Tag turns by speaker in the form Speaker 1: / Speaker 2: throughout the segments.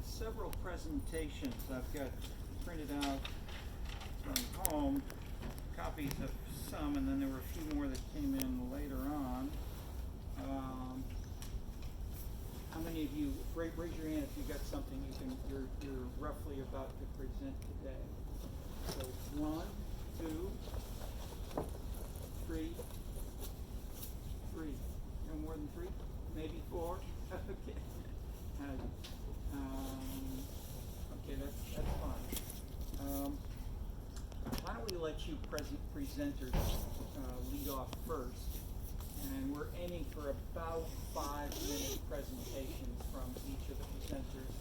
Speaker 1: several presentations I've got printed out from home, copies of some, and then there were a few more that came in later on. How many of you, raise your hand if you got something you're roughly about to present today. So 1, 2, 3. No more than 3? Maybe 4? Okay. Okay, that's fine. Why don't we let you presenters lead off first? And we're aiming for about 5-minute presentations from each of the presenters.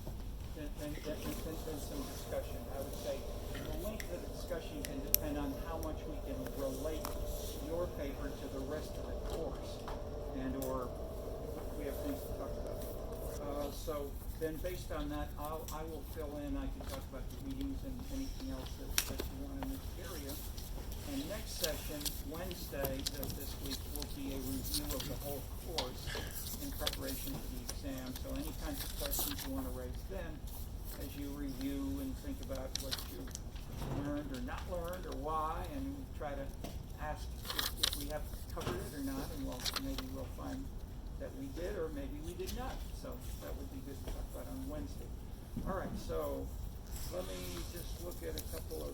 Speaker 1: Then some discussion. I would say the length of the discussion can depend on how much we can relate your paper to the rest of the course, and or if we have things to talk about. So then based on that, I will fill in. I can talk about the readings and anything else that you want in this area. And next session, Wednesday of this week, will be a review of the whole course in preparation for the exam. So any kinds of questions you want to raise then, as you review and think about what you learned or not learned or why, and try to ask if we have covered it or not, and maybe we'll find that we did or maybe we did not. So that would be good to talk about on Wednesday. All right, so let me just look at a couple of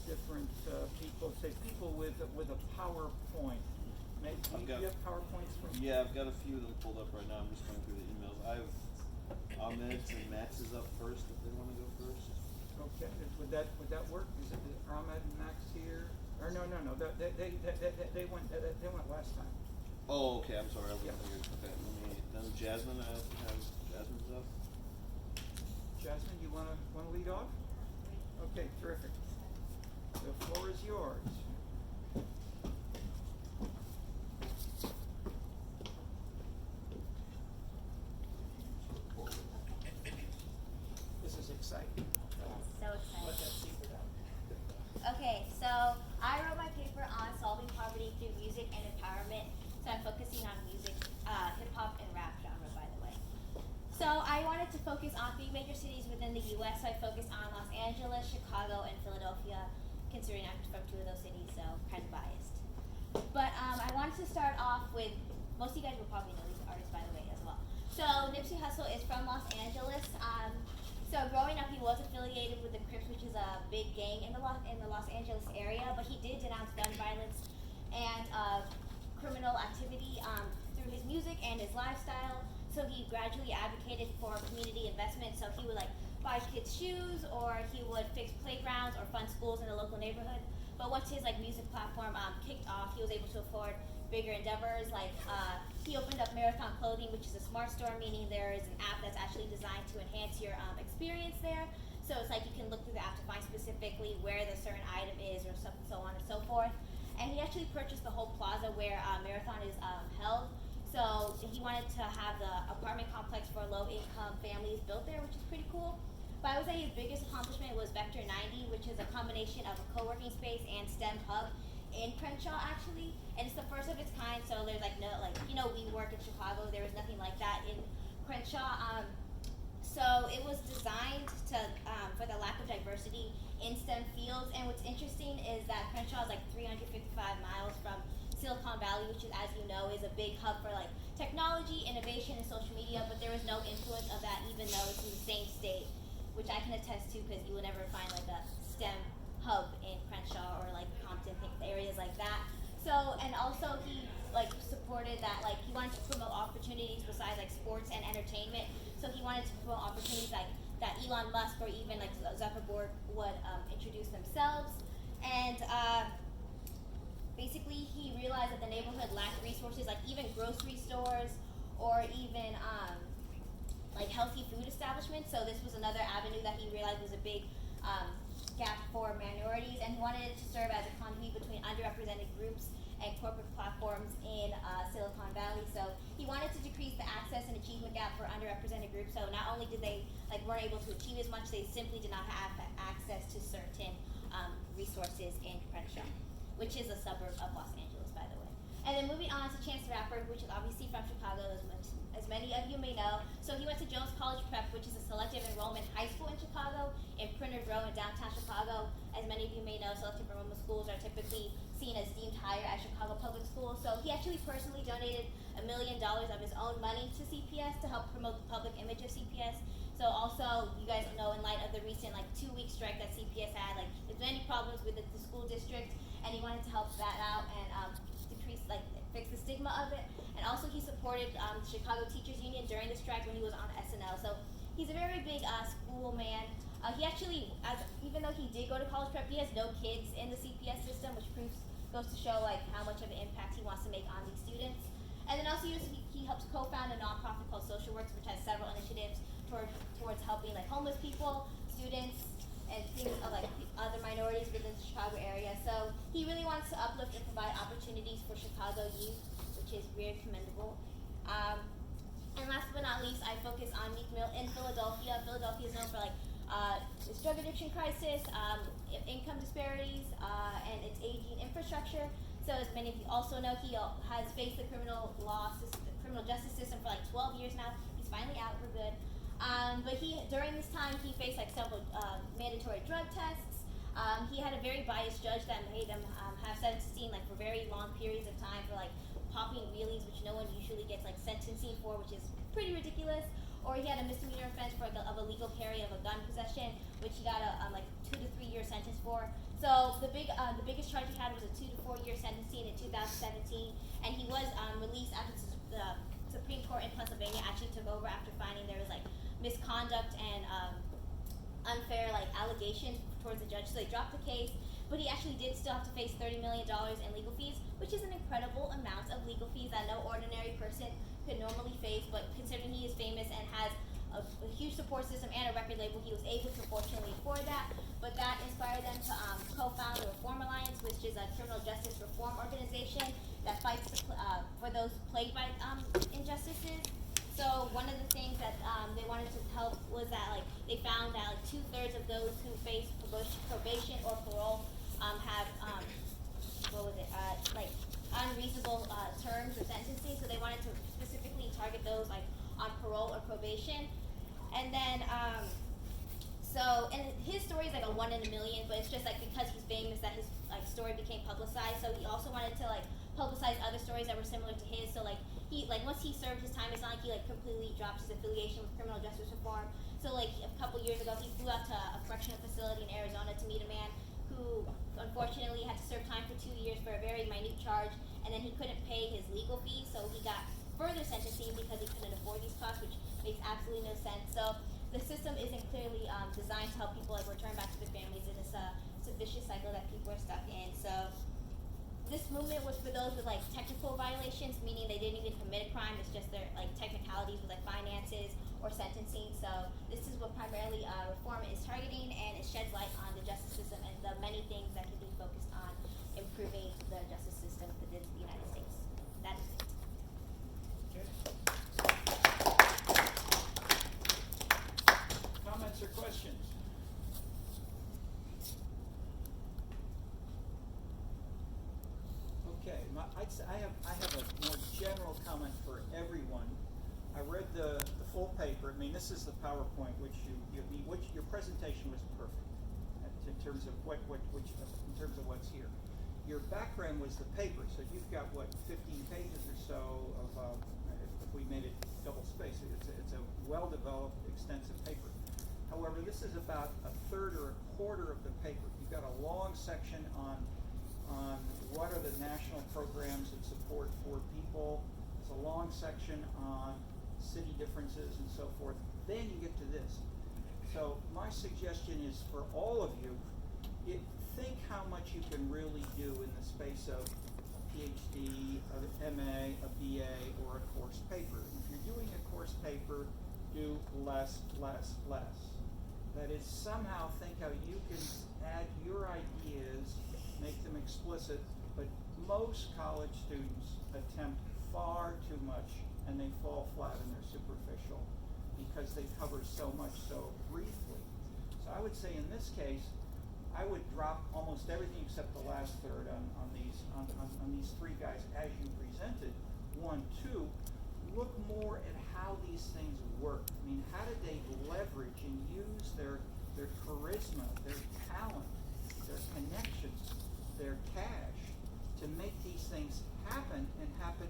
Speaker 1: different people. Say people with a PowerPoint. Do you have PowerPoints from?
Speaker 2: Yeah, I've got a few of them pulled up right now. I'm just going through the emails. I have Ahmed's and Max's up first if they want to go first.
Speaker 1: Okay, would that work? Is it Ahmed and Max here? Or no. They went last time.
Speaker 2: Oh, okay. I'm sorry. I wasn't here. Okay, then Jasmine. I have Jasmine's up.
Speaker 1: Jasmine, you want to lead off? Okay, terrific. The floor is yours. This is exciting.
Speaker 3: So exciting.
Speaker 1: Let that secret out.
Speaker 3: Okay, so I wrote my paper on solving poverty through music and empowerment. So I'm focusing on music, hip hop and rap genre, by the way. So I wanted to focus on 3 major cities within the U.S. So I focused on Los Angeles, Chicago, and Philadelphia, considering I'm from 2 of those cities, so kind of biased. But I wanted to start off with, most of you guys will probably know these artists, by the way, as well. So Nipsey Hussle is from Los Angeles. So growing up, he was affiliated with the Crips, which is a big gang in the Los Angeles area, but he did denounce gun violence and criminal activity through his music and his lifestyle. So he gradually advocated for community investment. So he would buy kids shoes, or he would fix playgrounds or fund schools in the local neighborhood. But once his music platform kicked off, he was able to afford bigger endeavors. He opened up Marathon Clothing, which is a smart store, meaning there is an app that's actually designed to enhance your experience there. So it's you can look through the app to find specifically where the certain item is, or so on and so forth. And he actually purchased the whole plaza where Marathon is held. So he wanted to have the apartment complex for low-income families built there, which is pretty cool. But I would say his biggest accomplishment was Vector 90, which is a combination of a co-working space and STEM hub in Crenshaw, actually. And it's the first of its kind, so there's WeWork in Chicago, there was nothing like that in Crenshaw. So it was designed for the lack of diversity in STEM fields. And what's interesting is that Crenshaw is 355 miles from Silicon Valley, which is, as you know, is a big hub for technology, innovation, and social media, but there was no influence of that, even though it's in the same state, which I can attest to, because you will never find a STEM hub in Crenshaw or Compton, areas like that. So, and also he supported that, he wanted to promote opportunities besides sports and entertainment. So he wanted to promote opportunities that Elon Musk or even Zuckerberg would introduce themselves. And basically he realized that the neighborhood lacked resources, even grocery stores or even healthy food establishments. So this was another avenue that he realized was a big gap for minorities, and he wanted it to serve as a conduit between underrepresented groups and corporate platforms in Silicon Valley. So he wanted to decrease the access and achievement gap for underrepresented groups. So not only did they weren't able to achieve as much, they simply did not have access to certain resources in Crenshaw, which is a suburb of Los Angeles, by the way. And then moving on to Chance the Rapper, which is obviously from Chicago, as as many of you may know. So he went to Jones College Prep, which is a selective enrollment high school in Chicago, in Printers Row in downtown Chicago. As many of you may know, selective enrollment schools are typically seen as deemed higher at Chicago Public Schools. So he actually personally donated $1 million of his own money to CPS to help promote the public image of CPS. So also, you guys know, in light of the recent 2-week strike that CPS had, there's many problems with the school district, and he wanted to help that out and decrease, fix the stigma of it. And also, he supported the Chicago Teachers Union during the strike when he was on SNL. So he's a very big school man. He actually, even though he did go to college prep, he has no kids in the CPS system, which goes to show how much of an impact he wants to make on these students. And then also he helps co-found a nonprofit called Social Works, which has several initiatives towards helping homeless people, students, and things of other minorities within the Chicago area. So he really wants to uplift and provide opportunities for Chicago youth, which is very commendable. And last but not least, I focus on Meek Mill in Philadelphia. Philadelphia is known for its drug addiction crisis, income disparities, and its aging infrastructure. So as many of you also know, he has faced the criminal justice system for 12 years now. He's finally out for good. But during this time, he faced several mandatory drug tests. He had a very biased judge that made him have sentencing for very long periods of time for popping wheelies, which no one usually gets sentencing for, which is pretty ridiculous. Or he had a misdemeanor offense of illegal carry of a gun possession, which he got a 2 to 3 year sentence for. So the biggest charge he had was a 2 to 4 year sentencing in 2017, and he was released after the Supreme Court in Pennsylvania actually took over after finding there was misconduct and unfair allegations towards the judge. So they dropped the case, but he actually did still have to face $30 million in legal fees, which is an incredible amount of legal fees that no ordinary person could normally face. But considering he is famous and has a huge support system and a record label, he was able to fortunately afford that. But that inspired them to co-found the Reform Alliance, which is a criminal justice reform organization that fights for those plagued by injustices. So one of the things that they wanted to help was that they found that 2/3 of those who face probation or parole have unreasonable terms of sentencing. So they wanted to specifically target those on parole or probation. And then and his story is a 1 in a million, but it's just because he's famous that his story became publicized. So he also wanted to publicize other stories that were similar to his. So he once he served his time, it's not he completely dropped his affiliation with criminal justice reform. So a couple years ago, he flew out to a correctional facility in Arizona to meet a man who unfortunately had to serve time for 2 years for a very minute charge, and then he couldn't pay his legal fees, so he got further sentencing because he couldn't afford these costs, which makes absolutely no sense. So the system isn't clearly designed to help people return back to their families, and it's a vicious cycle that people are stuck in. So this movement was for those with technical violations, meaning they didn't even commit a crime. It's just their technicalities with finances or sentencing. So this is what primarily reform is targeting, and it sheds light on the justice system and the many things that can be focused on improving the justice system within the United States. That is it.
Speaker 1: Okay. Comments or questions? Okay, I have a more general comment for everyone. I read the full paper. I mean, this is the PowerPoint, which your presentation was perfect in terms of in terms of what's here. Your background was the paper, so you've got 15 pages or so of. If we made it double space, it's a well-developed, extensive paper. However, this is about a third or a quarter of the paper. You've got a long section on what are the national programs and support for people. There's a long section on city differences and so forth. Then you get to this. So my suggestion is for all of you, think how much you can really do in the space of a PhD, an MA, a BA, or a course paper. If you're doing a course paper, do less. That is, somehow think how you can add your ideas, make them explicit, but most college students attempt far too much and they fall flat and they're superficial because they cover so much so briefly. So I would say in this case, I would drop almost everything except the last third on these three guys as you presented. 1, 2, look more at how these things work. I mean, how did they leverage and use their charisma, their talent, their connections, their cash to make these things happen and happen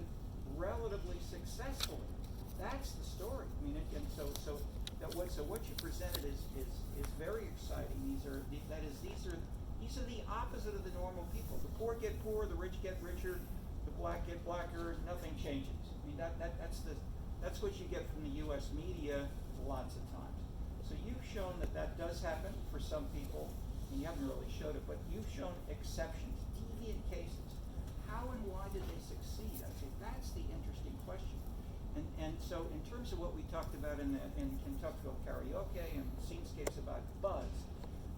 Speaker 1: relatively successfully? That's the story. I mean, what you presented is very exciting. These are the opposite of the normal people. The poor get poorer, the rich get richer, the black get blacker. Nothing changes. I mean, that's what you get from the U.S. media lots of times. So you've shown that does happen for some people, and you haven't really showed it, but you've shown exceptions, deviant cases. How and why did they succeed? I think that's the interesting question. And so in terms of what we talked about in Kentuckville Karaoke and Scenescapes about buzz,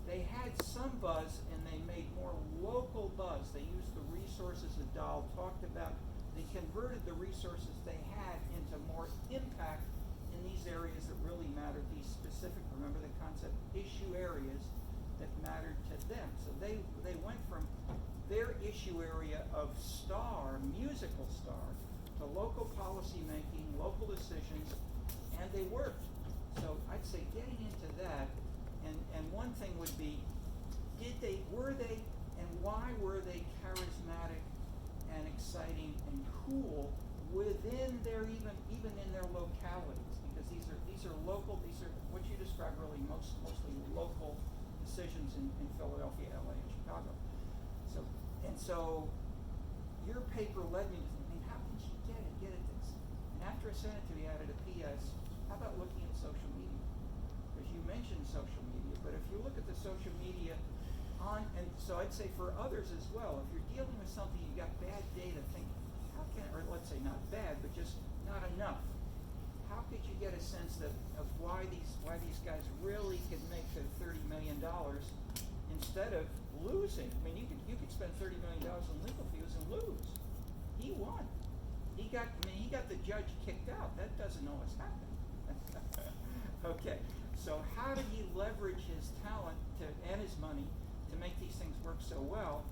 Speaker 1: they had some buzz and they made more local buzz. They used the resources that Dahl talked about. They converted the resources they had into more impact in these areas that really mattered, these specific, remember the concept, issue areas that mattered to them. So they went from their issue area of musical star, to local policy making, local decisions, and they worked. So I'd say getting into that, and one thing would be, were they, and why were they charismatic and exciting and cool within their even in their localities? Because these are local, these are what you describe really mostly local decisions in Philadelphia, LA, and Chicago. So your paper led me to think, how can she get at this? And after I sent it to you, I added a PS. How about looking at social media? Because you mentioned social media, but if you look at the social media and so I'd say for others as well, if you're dealing with something, you've got bad data, think, how can, or let's say not bad, but just not enough. How could you get a sense of why these guys really could make their $30 million instead of losing? I mean, you could spend $30 million on legal fees and lose. He won. He got the judge kicked out. That doesn't always happen. Okay, so how did he leverage his talent and his money to make these things work so well?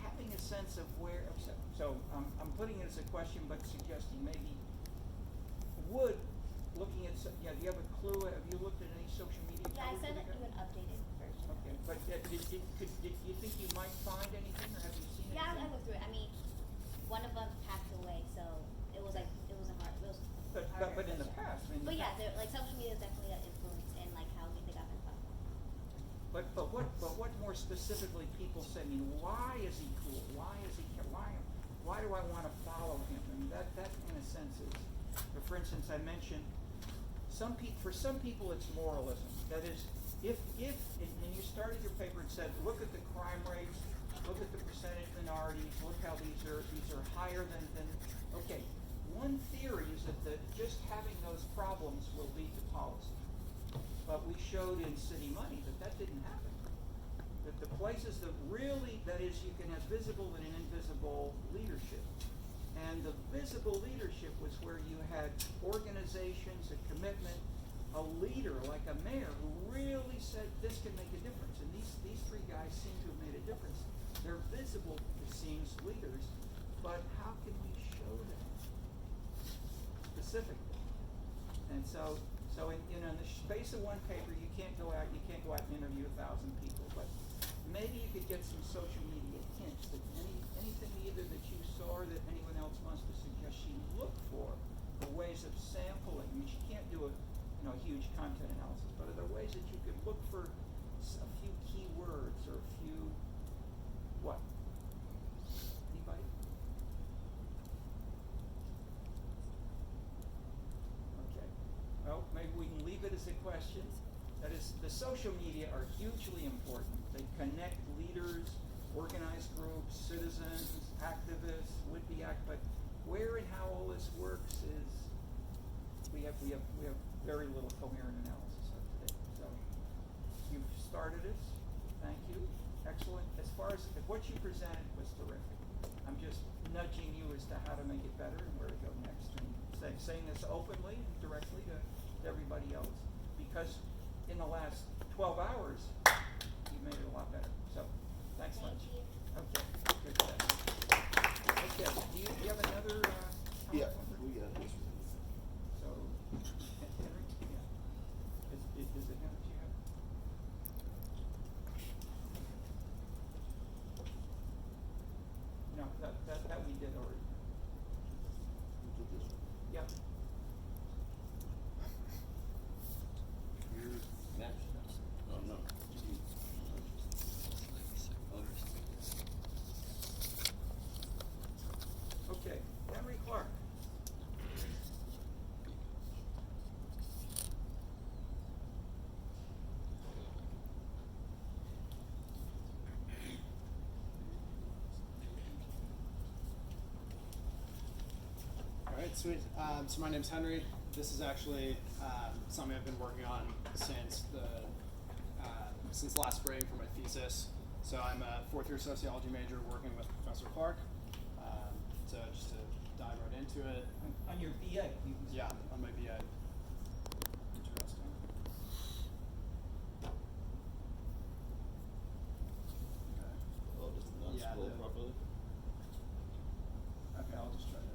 Speaker 1: Having a sense of where. So I'm putting it as a question, but suggesting maybe looking at. Yeah, do you have a clue? Have you looked at any social media?
Speaker 3: Yeah, I sent you an updated version.
Speaker 1: Okay, but do you think you might find anything, or have you seen anything?
Speaker 3: Yeah, I looked through it. I mean, one of them passed away, so it was
Speaker 1: But in the past, I mean.
Speaker 3: But yeah, like social media is definitely an influence in like how they got their platform.
Speaker 1: But what more specifically people say? I mean, why is he cool? Why do I want to follow him? I mean, that in a sense is. But for instance, I mentioned for some people it's moralism. That is, if and you started your paper and said, look at the crime rates, look at the percentage minorities, look how these are higher than. Okay, one theory is that just having those problems will lead to policy. But we showed in City Money that didn't happen. That the places that really, that is, you can have visible and invisible leadership. And the visible leadership was where you had organizations, a commitment, a leader like a mayor who really said this can make a difference. And these three guys seem to have made a difference. They're visible, it seems, leaders, but how can we show them specifically? And so in the space of one paper, you can't go out and interview 1,000 people, but maybe you could get some social media hints that anything either that you saw or that anyone else wants to suggest she look for, or ways of sampling. I mean, she can't do a huge content analysis, but are there ways that you could look for a few keywords or a few what? Anybody? Okay. Well, maybe we can leave it as a question. That is, the social media are hugely important. They connect leaders, organized groups, citizens, activists, would-be but where and how all this works is we have very little coherent analysis of today. So you've started us. Thank you. Excellent. As far as what you presented was terrific. I'm just nudging you as to how to make it better and where to go next, and saying this openly and directly to everybody else, because in the last 12 hours you made it a lot better. So thanks much.
Speaker 3: Thank you.
Speaker 1: Okay. Good. Okay. Do you have another?
Speaker 4: Yeah.
Speaker 1: comment? did already. Yep.
Speaker 4: Max? Oh, no.
Speaker 1: Okay, Henry Clark.
Speaker 5: All right, sweet. So my name's Henry. This is actually something I've been working on since last spring for my thesis. So I'm a fourth-year sociology major working with Professor Clark. So just to dive right into it.
Speaker 1: On your BA.
Speaker 5: Yeah, on my BA. Interesting. Okay.
Speaker 4: Oh, does it not
Speaker 5: Yeah,
Speaker 4: scroll properly?
Speaker 5: Okay, I'll just try to.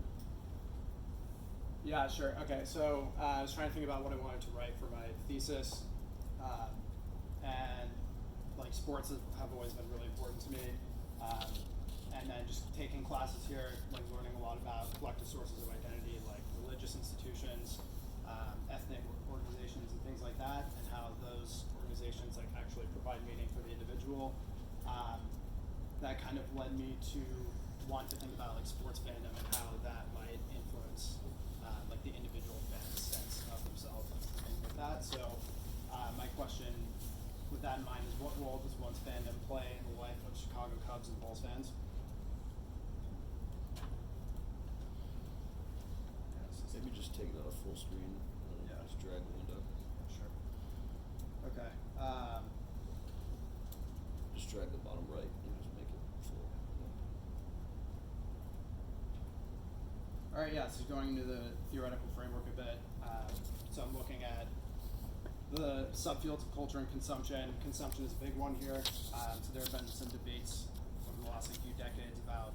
Speaker 5: Yeah, sure. Okay, so I was trying to think about what I wanted to write for my thesis, and like sports have always been really important to me. And then just taking classes here, like learning a lot about collective sources of identity, like religious institutions, ethnic organizations, and things like that, and how those organizations like actually provide meaning for the individual. That kind of led me to want to think about like sports fandom and how that might influence like the individual fan's sense of themselves and things like that. So my question with that in mind is, what role does one's fandom play in the life of Chicago Cubs and Bulls fans?
Speaker 4: Maybe just take it out of full screen and
Speaker 5: Yeah.
Speaker 4: just drag the window.
Speaker 5: Sure. Okay.
Speaker 4: Just drag the bottom right and just make it full.
Speaker 5: All right, yeah, so going into the theoretical framework a bit, so I'm looking at the subfields of culture and consumption. Consumption is a big one here. So there have been some debates over the last few decades about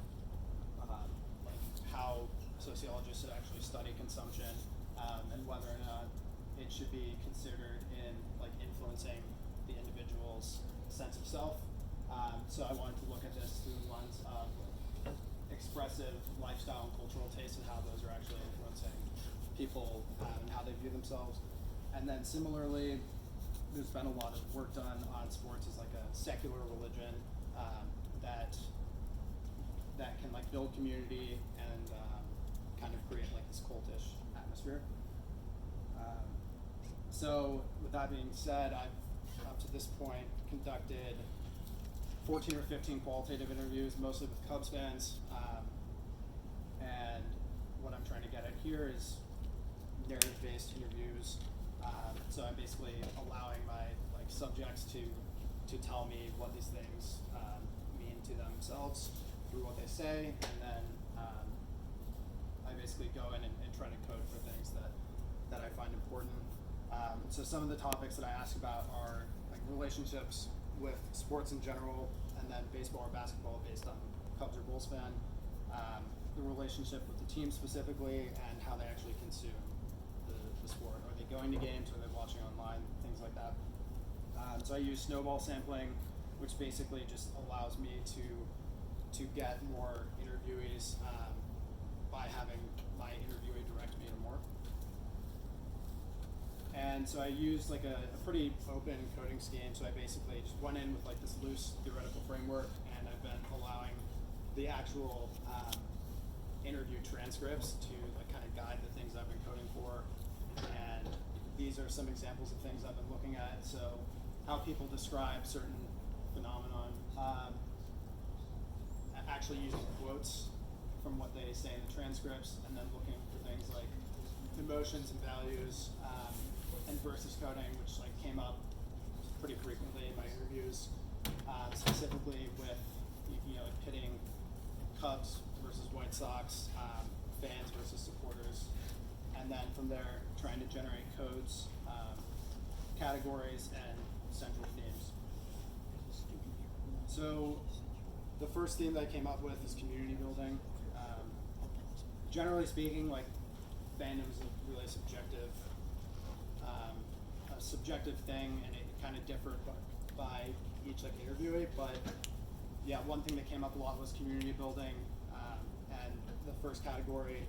Speaker 5: like how sociologists should actually study consumption, and whether or not it should be considered in like influencing the individual's sense of self. So I wanted to look at this through the lens of expressive lifestyle and cultural tastes and how those are actually influencing people and how they view themselves. And then similarly, there's been a lot of work done on sports as like a secular religion that can like build community and kind of create like this cultish atmosphere. So with that being said, I've up to this point conducted 14 or 15 qualitative interviews, mostly with Cubs fans. And what I'm trying to get at here is narrative-based interviews. So I'm basically allowing my like subjects to tell me what these things mean to themselves through what they say, and then I basically go in and try to code for things that I find important. So some of the topics that I ask about are like relationships with sports in general, and then baseball or basketball based on Cubs or Bulls fan, the relationship with the team specifically, and how they actually consume the sport. Are they going to games? Are they watching online? Things like that. So I use snowball sampling, which basically just allows me to get more interviewees by having my interviewee direct me to more. And so I used like a pretty open coding scheme. So I basically just went in with like this loose theoretical framework, and I've been allowing the actual interview transcripts to like kind of guide the things I've been coding for. And these are some examples of things I've been looking at. So how people describe certain phenomenon, actually using quotes from what they say in the transcripts, and then looking for things like emotions and values, and versus coding, which like came up pretty frequently in my interviews, specifically with like pitting Cubs versus White Sox, fans versus supporters, and then from there trying to generate codes, categories, and central themes. So the first theme that I came up with is community building. Generally speaking, like fandom is a really subjective thing, and it kind of differed by each like interviewee. But yeah, one thing that came up a lot was community building, and the first category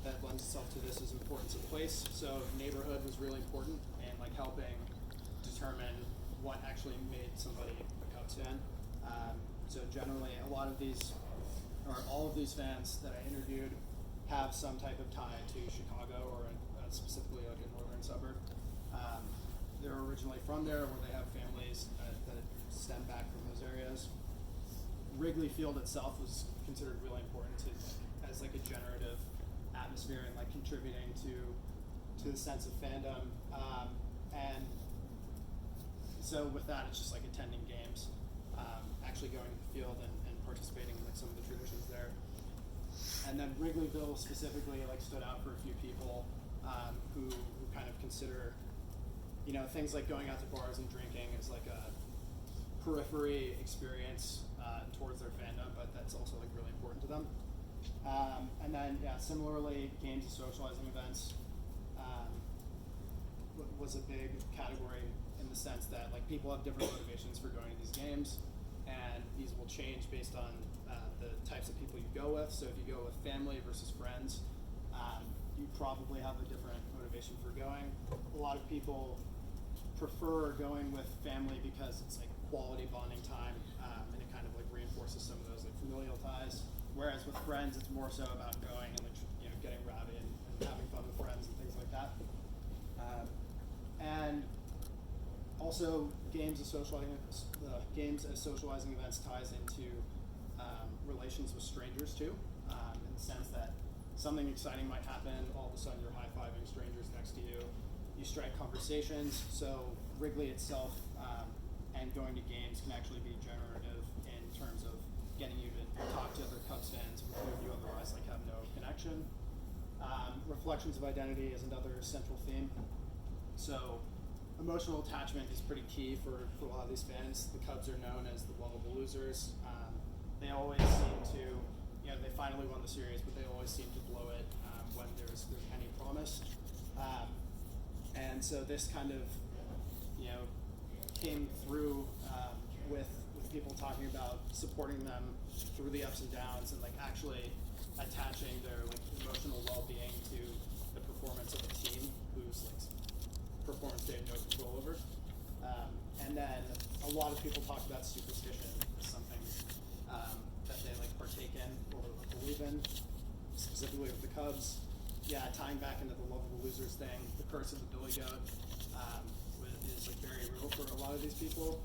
Speaker 5: that lends itself to this is importance of place. So neighborhood was really important in like helping determine what actually made somebody a Cubs fan. So generally, a lot of these, or all of these fans that I interviewed have some type of tie to Chicago or specifically like a northern suburb. They're originally from there, where they have families that stem back from those areas. Wrigley Field itself was considered really important to as like a generative atmosphere and like contributing to the sense of fandom. And so with that, it's just like attending games, actually going to the field and participating in like some of the traditions there. And then Wrigleyville specifically like stood out for a few people who kind of consider, things like going out to bars and drinking as like a periphery experience towards their fandom, but that's also like really important to them. And then similarly, games and socializing events was a big category in the sense that like people have different motivations for going to these games, and these will change based on the types of people you go with. So if you go with family versus friends, you probably have a different motivation for going. A lot of people prefer going with family because it's like quality bonding time, and it kind of like reinforces some of those like familial ties. Whereas with friends, it's more so about going and like getting rowdy and having fun with friends and things like that. And also, games as socializing events ties into relations with strangers too, in the sense that something exciting might happen. All of a sudden, you're high-fiving strangers next to you. You strike conversations. So Wrigley itself and going to games can actually be generative in terms of getting you to talk to other Cubs fans with whom you otherwise like have no connection. Reflections of identity is another central theme. So emotional attachment is pretty key for a lot of these fans. The Cubs are known as the lovable losers. They always seem to, they finally won the series, but they always seem to blow it when there's any promise. And so this kind of, came through with people talking about supporting them through the ups and downs and like actually attaching their like emotional well-being to the performance of a team whose like performance they have no control over. And then a lot of people talk about superstition as something that they like partake in or believe in, specifically with the Cubs. Tying back into the lovable losers thing, the curse of the Billy Goat is like very real for a lot of these people.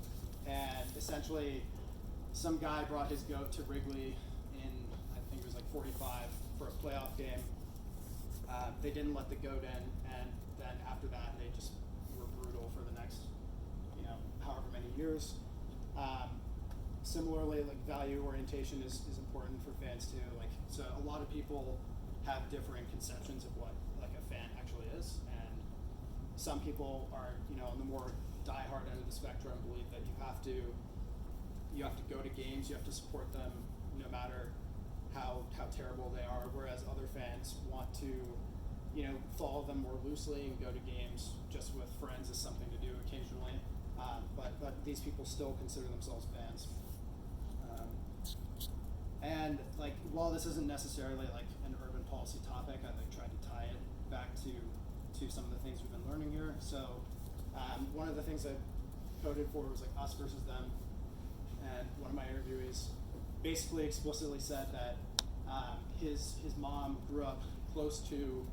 Speaker 5: And essentially, some guy brought his goat to Wrigley in, I think it was like 45 for a playoff game. They didn't let the goat in, and then after that, they just were brutal for the next, however many years. Similarly, like value orientation is important for fans too. Like, so a lot of people have different conceptions of what like a fan actually is, and some people are, on the more diehard end of the spectrum, believe that you have to go to games, you have to support them no matter how terrible they are, whereas other fans want to, follow them more loosely and go to games just with friends as something to do occasionally. But these people still consider themselves fans. And like, while this isn't necessarily like an urban policy topic, I've like tried to tie it back to some of the things we've been learning here. So one of the things I coded for was like us versus them. And one of my interviewees basically explicitly said that his mom grew up close to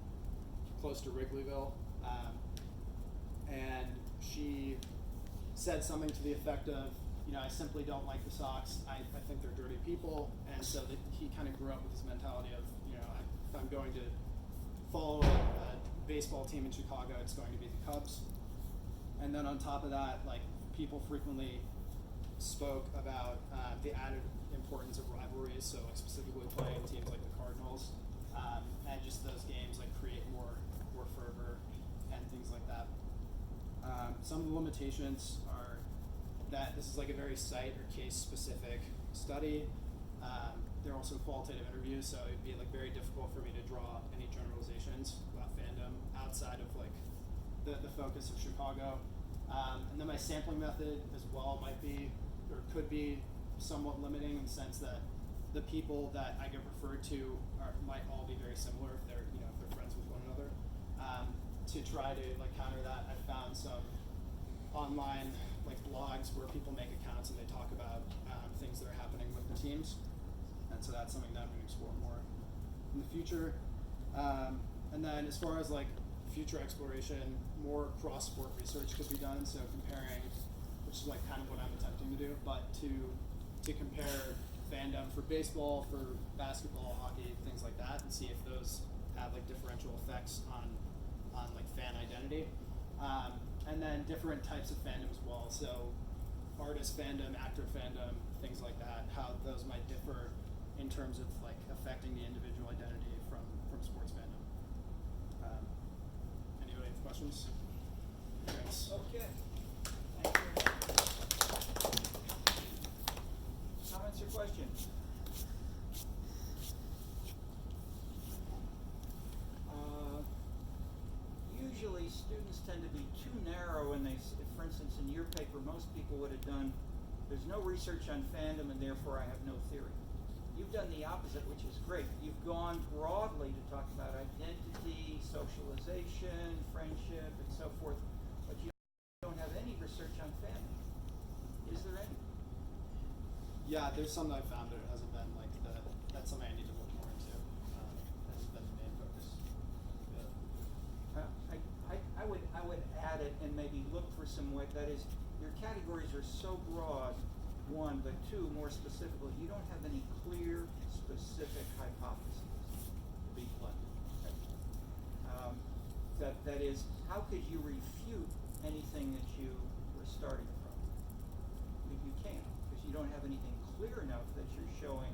Speaker 5: Wrigleyville, and she said something to the effect of, I simply don't like the Sox. I think they're dirty people, and so he kind of grew up with this mentality of, if I'm going to follow a baseball team in Chicago, it's going to be the Cubs. And then on top of that, like, people frequently spoke about the added importance of rivalries, so like specifically playing teams like the Cardinals, and just those games like create more fervor and things like that. Some of the limitations are that this is like a very site or case specific study. They're also qualitative interviews, so it'd be like very difficult for me to draw any generalizations about fandom outside of like the focus of Chicago. And then my sampling method as well might be, or could be, somewhat limiting in the sense that the people that I get referred to might all be very similar if they're friends with one another. To try to like counter that, I found some online like blogs where people make accounts and they talk about things that are happening with the teams, and so that's something that I'm going to explore more in the future. And then as far as like future exploration, more cross-sport research could be done. So comparing, which is like kind of what I'm attempting to do, but to compare fandom for baseball, for basketball, hockey, things like that, and see if those have like differential effects on like fan identity. And then different types of fandom as well. So artist fandom, actor fandom, things like that, how those might differ in terms of like affecting the individual identity from sports fandom. Anybody have questions? Thanks.
Speaker 1: Okay. Thank you very much. Comments or questions? Usually students tend to be too narrow and for instance, in your paper, most people would have done, there's no research on fandom and therefore I have no theory. You've done the opposite, which is great. You've gone broadly to talk about identity, socialization, friendship, and so forth, but you don't have any research on fandom. Is there any?
Speaker 5: Yeah, there's some that I found, but it hasn't been like that's something I need to look more into. It hasn't been the main focus.
Speaker 1: I would add it and maybe look for some way, that is, your categories are so broad, one, but two, more specifically, you don't have any clear, specific hypotheses, to be blunt. That is, how could you refute anything that you were starting from? You can't, because you don't have anything clear enough that you're showing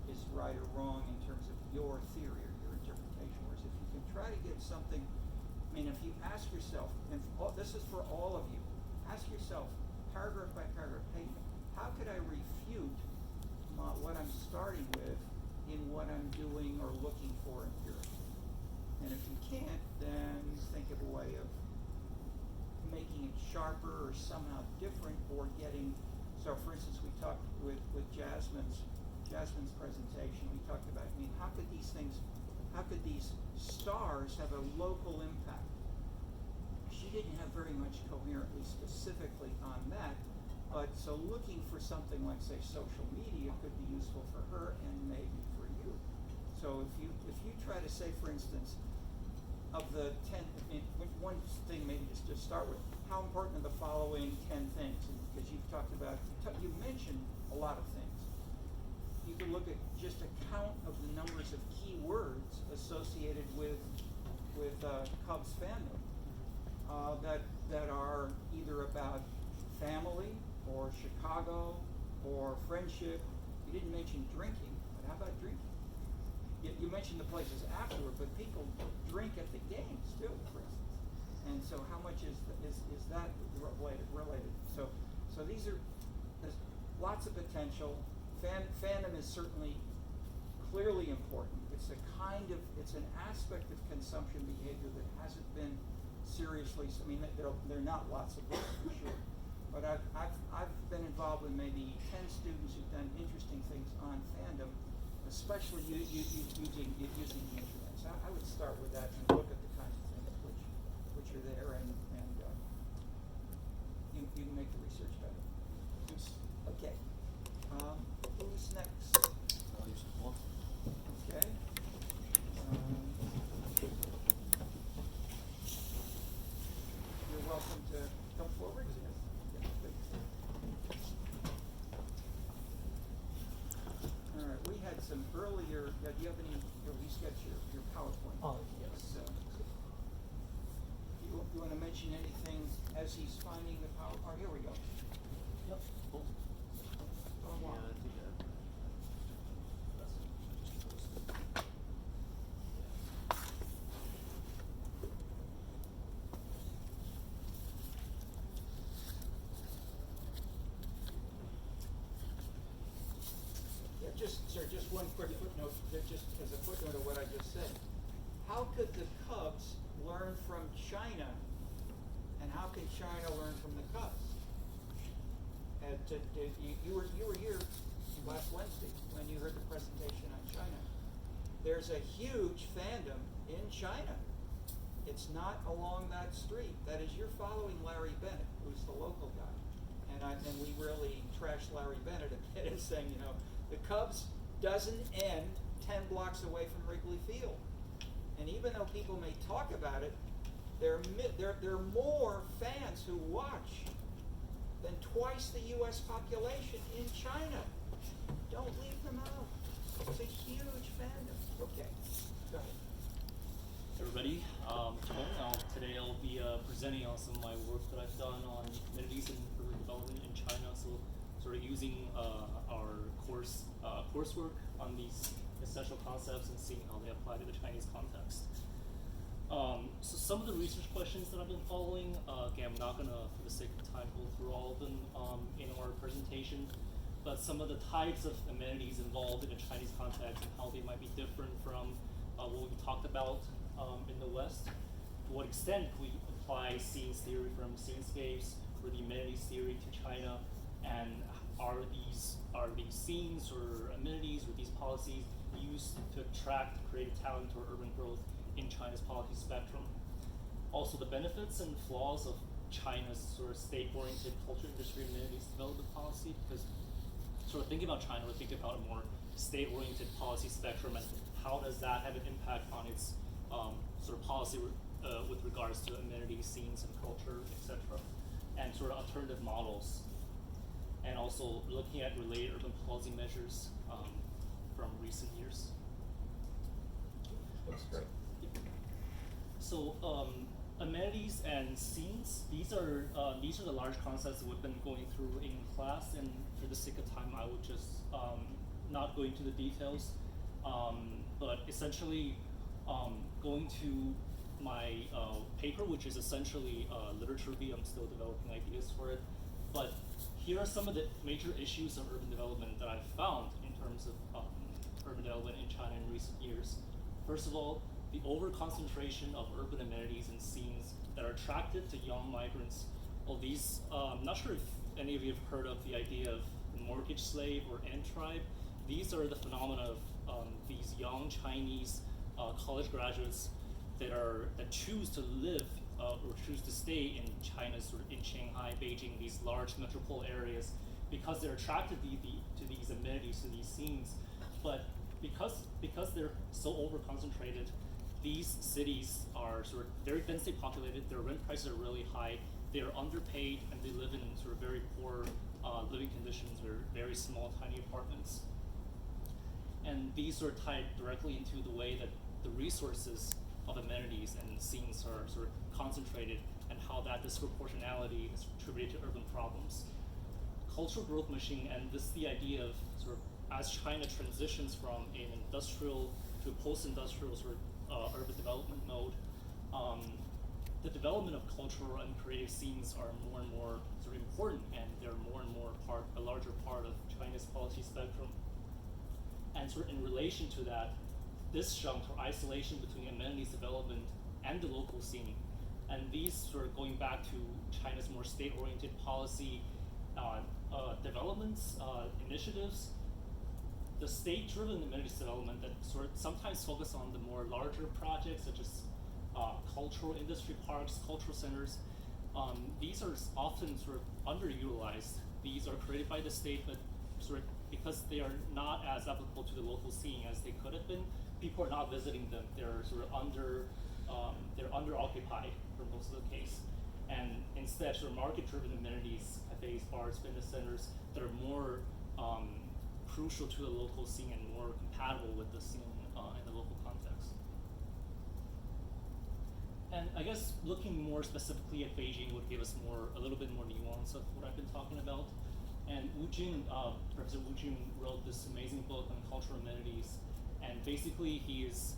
Speaker 1: is right or wrong in terms of your theory or your interpretation. Whereas if you can try to get something, I mean, if you ask yourself, and this is for all of you, ask yourself, paragraph by paragraph, hey, how could I refute what I'm starting with in what I'm doing or looking for empirically? And if you can't, then think of a way of making it sharper or somehow different, or getting, so for instance, we talked with Jasmine's presentation, we talked about, I mean, how could these stars have a local impact? She didn't have very much coherently specifically on that, but so looking for something like, say, social media could be useful for her and maybe for you. So if you try to say, for instance, of the 10, one thing maybe just to start with, how important are the following 10 things? Because you've talked about, you mentioned a lot of things. You can look at just a count of the numbers of key words associated with Cubs fandom that are either about family or Chicago or friendship. You didn't mention drinking, but how about drinking? You mentioned the places afterward, but people drink at the games too, for instance. And so how much is that related? So there's lots of potential. Fandom is certainly clearly important. It's an aspect of consumption behavior that hasn't been seriously, I mean, there are not lots of books for sure, but I've been involved with maybe 10 students who've done interesting things on fandom, especially using the internet. So I would start with that and look at the kinds of things which are there, and you can make the research better. Okay. Who's next? Okay. You're welcome to come forward. All right, we had some earlier, do you have any, he's got your PowerPoint.
Speaker 6: Oh, yes.
Speaker 1: So, you want to mention anything as he's finding the power? Oh, here we go.
Speaker 6: Yep. Cool.
Speaker 1: Oh, wow.
Speaker 2: Yeah, I think that.
Speaker 1: Just one quick footnote, just as a footnote of what I just said. How could the Cubs learn from China, and how can China learn from the Cubs? You were here last Wednesday when you heard the presentation on China. There's a huge fandom in China. It's not along that street. That is, you're following Larry Bennett, who's the local guy. And we really trashed Larry Bennett a bit as saying, you know, the Cubs doesn't end 10 blocks away from Wrigley Field. And even though people may talk about it, there are more fans who watch than twice the U.S. population in China. Don't leave them out. It's a huge fandom. Okay, go ahead.
Speaker 6: Everybody, today I'll be presenting on some of my work that I've done on communities and urban development in China. So, sort of using our coursework on these essential concepts and seeing how they apply to the Chinese context. So some of the research questions that I've been following, again, I'm not gonna, for the sake of time, go through all of them in our presentation, but some of the types of amenities involved in the Chinese context and how they might be different from what we talked about in the West. To what extent we apply scenes theory from scenescapes or the amenities theory to China, and are these scenes or amenities or these policies used to attract creative talent or urban growth in China's policy spectrum. Also, the benefits and flaws of China's sort of state-oriented culture, industry, amenities development policy, because sort of thinking about China, we're thinking about a more state-oriented policy spectrum, and how does that have an impact on its sort of policy with regards to amenities, scenes, and culture, etc., and sort of alternative models, and also looking at related urban policy measures from recent years.
Speaker 1: Looks great.
Speaker 6: So amenities and scenes, these are the large concepts that we've been going through in class, and for the sake of time, I would just not go into the details, but essentially going to my paper, which is essentially literature review. I'm still developing ideas for it, but here are some of the major issues of urban development that I've found in terms of urban development in China in recent years. First of all, the over-concentration of urban amenities and scenes that are attracted to young migrants. Well, these, I'm not sure if any of you have heard of the idea of mortgage slave or ant tribe. These are the phenomena of these young Chinese college graduates that choose to live or choose to stay in China's sort of in Shanghai, Beijing, these large metropole areas, because they're attracted to these amenities, to these scenes. But because they're so over-concentrated, these cities are sort of very densely populated, their rent prices are really high, they are underpaid, and they live in sort of very poor living conditions, or very small, tiny apartments. And these are tied directly into the way that the resources of amenities and scenes are sort of concentrated, and how that disproportionality is attributed to urban problems. Cultural growth machine, and this is the idea of sort of as China transitions from an industrial to a post-industrial sort of urban development mode, the development of cultural and creative scenes are more and more sort of important, and they're more and more a larger part of China's policy spectrum. And sort of in relation to that, disjunct or isolation between amenities development and the local scene, and these sort of going back to China's more state-oriented policy developments, initiatives, the state-driven amenities development that sort of sometimes focus on the more larger projects, such as cultural industry parks, cultural centers. These are often sort of underutilized. These are created by the state, but sort of because they are not as applicable to the local scene as they could have been, people are not visiting them. They're sort of under-occupied for most of the case. And instead, sort of market-driven amenities, cafes, bars, fitness centers, that are more crucial to the local scene and more compatible with the scene in the local context. And I guess looking more specifically at Beijing would give us a little bit more nuance of what I've been talking about. And Professor Wu Jun wrote this amazing book on cultural amenities, and basically he is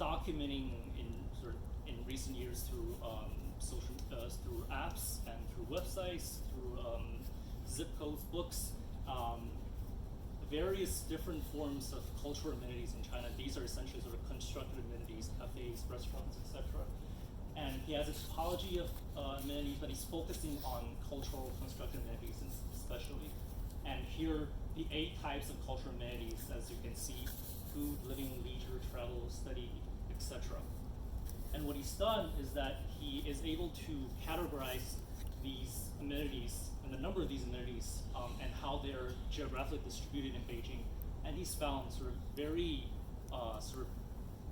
Speaker 6: documenting in recent years through through apps and through websites, through zip codes, books, various different forms of cultural amenities in China. These are essentially sort of constructed amenities, cafes, restaurants, etc. And he has a topology of amenities, but he's focusing on cultural constructed amenities especially. And here, the 8 types of cultural amenities, as you can see: food, living, leisure, travel, study, etc. And what he's done is that he is able to categorize these amenities and the number of these amenities and how they're geographically distributed in Beijing. And he's found sort of very sort of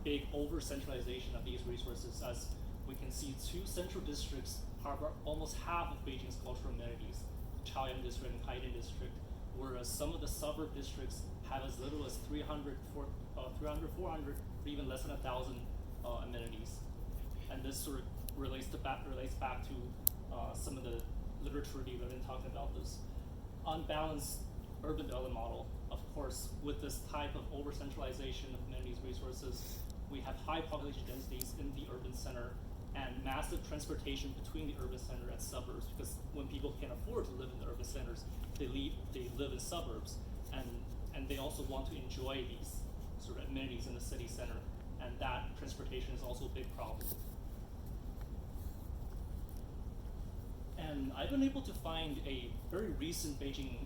Speaker 6: big over-centralization of these resources. As we can see, 2 central districts harbor almost half of Beijing's cultural amenities, Chaoyang district and Haiding district, whereas some of the suburb districts have as little as 300, 400, or even less than 1,000 amenities. And this sort of relates back to some of the literature review that I've been talking about, this unbalanced urban development model. Of course, with this type of over-centralization of amenities resources, we have high population densities in the urban center and massive transportation between the urban center and suburbs, because when people can't afford to live in the urban centers, they live in suburbs, and they also want to enjoy these sort of amenities in the city center, and that transportation is also a big problem. And I've been able to find a very recent Beijing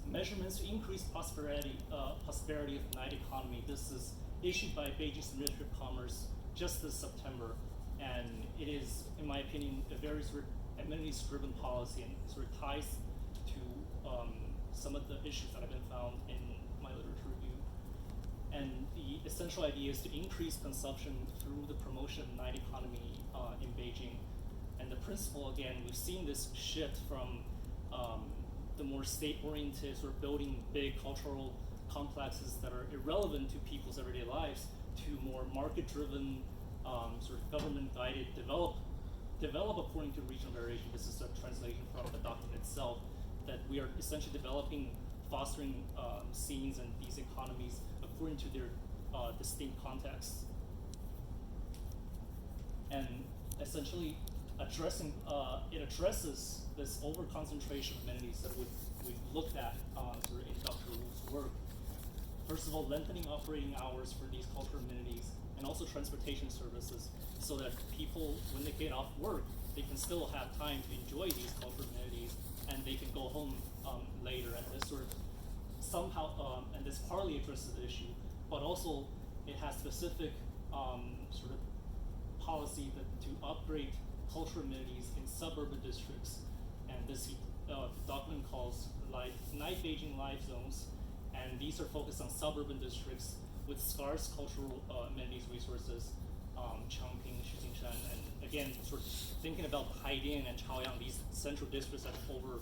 Speaker 6: measurements to increase prosperity of the night economy. This is issued by Beijing's Ministry of Commerce just this September, and it is, in my opinion, a very sort of amenities-driven policy, and sort of ties to some of the issues that have been found in my literature review. And the essential idea is to increase consumption through the promotion of the night economy in Beijing. And the principle, again, we've seen this shift from the more state-oriented, sort of building big cultural complexes that are irrelevant to people's everyday lives, to more market-driven, sort of government-guided, develop according to regional variation. This is a translation from the document itself, that we are essentially developing, fostering scenes and these economies according to their distinct contexts. And essentially, it addresses this over-concentration of amenities that we've looked at sort of in Dr. Wu's work. First of all, lengthening operating hours for these cultural amenities, and also transportation services, so that people, when they get off work, they can still have time to enjoy these cultural amenities, and they can go home later. And this sort of somehow, and this partly addresses the issue, but also it has specific sort of policy to upgrade cultural amenities in suburban districts, and this the document calls Night Beijing Life Zones, and these are focused on suburban districts with scarce cultural amenities resources, Changping, Xujingshan, and again, sort of thinking about Haiding and Chaoyang, these central districts have over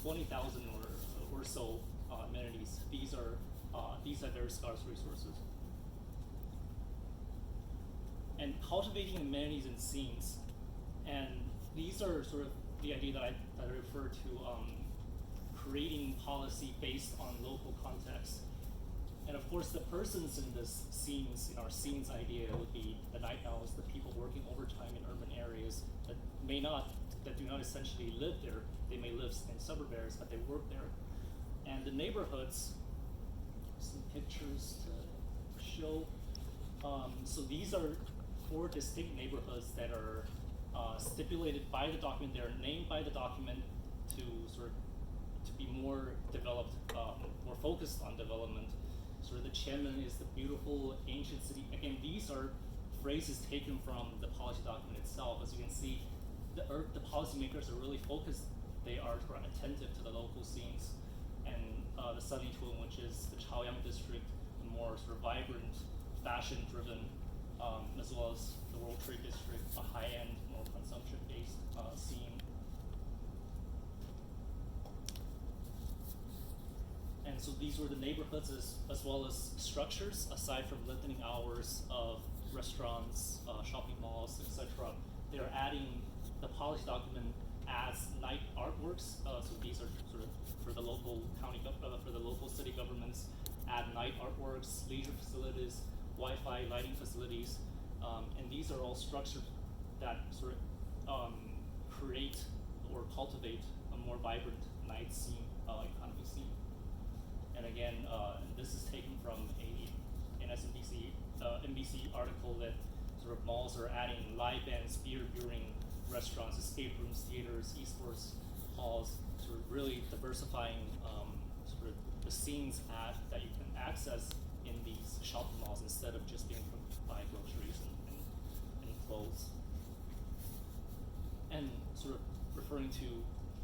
Speaker 6: 20,000 or so amenities. These are very scarce resources. And cultivating amenities and scenes. And these are sort of the idea that I refer to creating policy based on local context. And of course, the persons in this scenes, in our scenes idea, would be the night owls, the people working overtime in urban areas that do not essentially live there. They may live in suburb areas, but they work there. And the neighborhoods, some pictures to show. So these are 4 distinct neighborhoods that are stipulated by the document. They're named by the document to be more developed, more focused on development. Sort of the Qianmen is the beautiful ancient city. Again, these are phrases taken from the policy document itself. As you can see, the policymakers are really focused. They are sort of attentive to the local scenes. And the Southern Tuan, which is the Chaoyang district, a more sort of vibrant, fashion-driven, as well as the World Trade District, a high-end, more consumption-based scene. And so these were the neighborhoods as well as structures, aside from lengthening hours of restaurants, shopping malls, etc. They're adding, the policy document adds night artworks. So these are sort of for the local for the local city governments, add night artworks, leisure facilities, Wi-Fi lighting facilities, and these are all structures that sort of create or cultivate a more vibrant night scene, economy scene. And again, this is taken from an NBC article that sort of malls are adding live bands, beer brewing, restaurants, escape rooms, theaters, esports malls, sort of really diversifying sort of the scenes that you can access in these shopping malls instead of just being able to buy groceries and clothes. And sort of referring to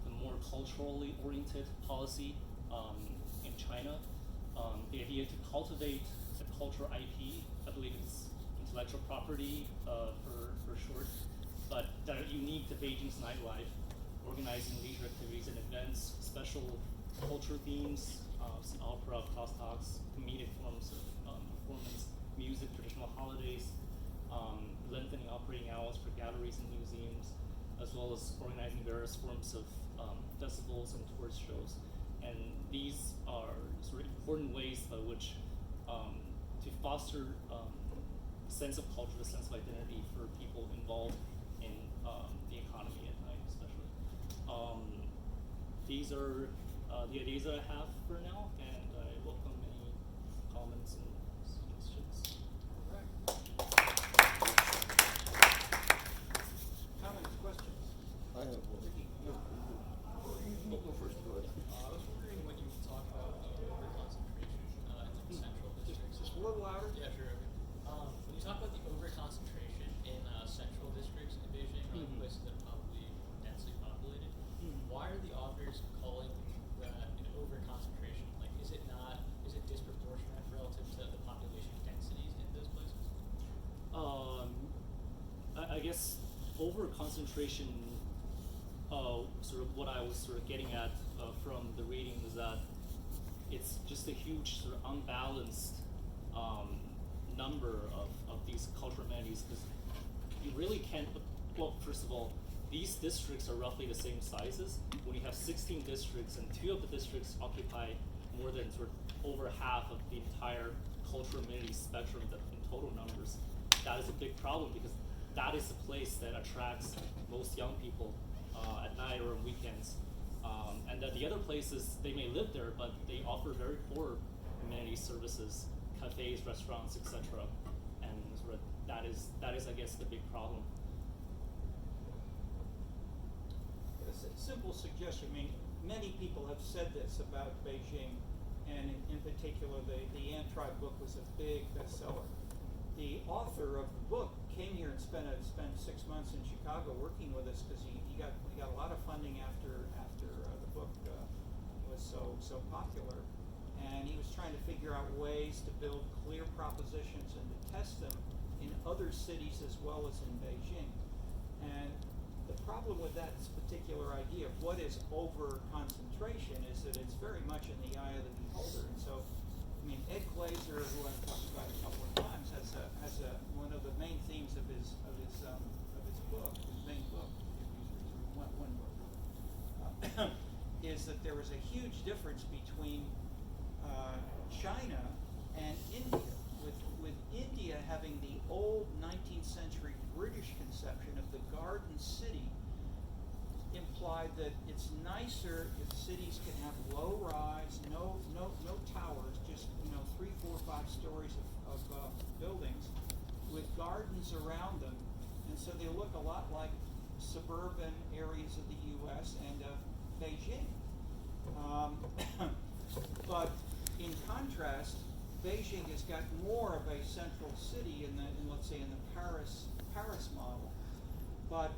Speaker 6: the more culturally oriented policy in China, the idea to cultivate the cultural IP, I believe it's intellectual property for short, but that are unique to Beijing's nightlife, organizing leisure activities and events, special culture themes, some opera, crosstalks, comedic forms of performance, music, traditional holidays, lengthening operating hours for galleries and museums, as well as organizing various forms of festivals and tourist shows. And these are sort of important ways by which to foster a sense of culture, a sense of identity for people involved in the economy at night, especially. These are the ideas that I have for now, and I welcome any comments and suggestions.
Speaker 1: All right. Comments, questions?
Speaker 4: I have one.
Speaker 1: Ricky?
Speaker 4: Go first, go ahead.
Speaker 7: I was wondering when you talk about overconcentration in the central districts.
Speaker 1: Just a little louder.
Speaker 7: Yeah, sure. When you talk about the overconcentration in central districts in Beijing, or
Speaker 6: Mhm.
Speaker 7: places that are probably densely populated, why are the authors calling that an overconcentration? Like, is it disproportionate relative to the population densities in those places?
Speaker 6: I guess over concentration, sort of what I was sort of getting at from the reading is that it's just a huge sort of unbalanced number of these cultural amenities, because you really can't. Well, first of all, these districts are roughly the same sizes. When you have 16 districts and 2 of the districts occupy more than sort of over half of the entire cultural amenities spectrum in total numbers, that is a big problem, because that is the place that attracts most young people at night or on weekends. And that the other places, they may live there, but they offer very poor amenity services, cafes, restaurants, etc. And sort of that is, I guess, the big problem.
Speaker 1: Simple suggestion. I mean, many people have said this about Beijing, and in particular, the Ant Tribe book was a big bestseller. The author of the book came here and spent 6 months in Chicago working with us, because he got a lot of funding after the book was so popular, and he was trying to figure out ways to build clear propositions and to test them in other cities as well as in Beijing. And the problem with that particular idea of what is over-concentration is that it's very much in the eye of the beholder. And so, I mean, Ed Glazer, who I've talked about a couple of times, has one of the main themes of his book, his main book, one book, is that there was a huge difference between China and India, with India having the old 19th century British conception of the garden city, implied that it's nicer if cities can have low rise, no towers, just 3, 4, 5 stories of buildings with gardens around them, and so they look a lot like suburban areas of the U.S. and Beijing. But in contrast, Beijing has got more of a central city in let's say in the Paris model. But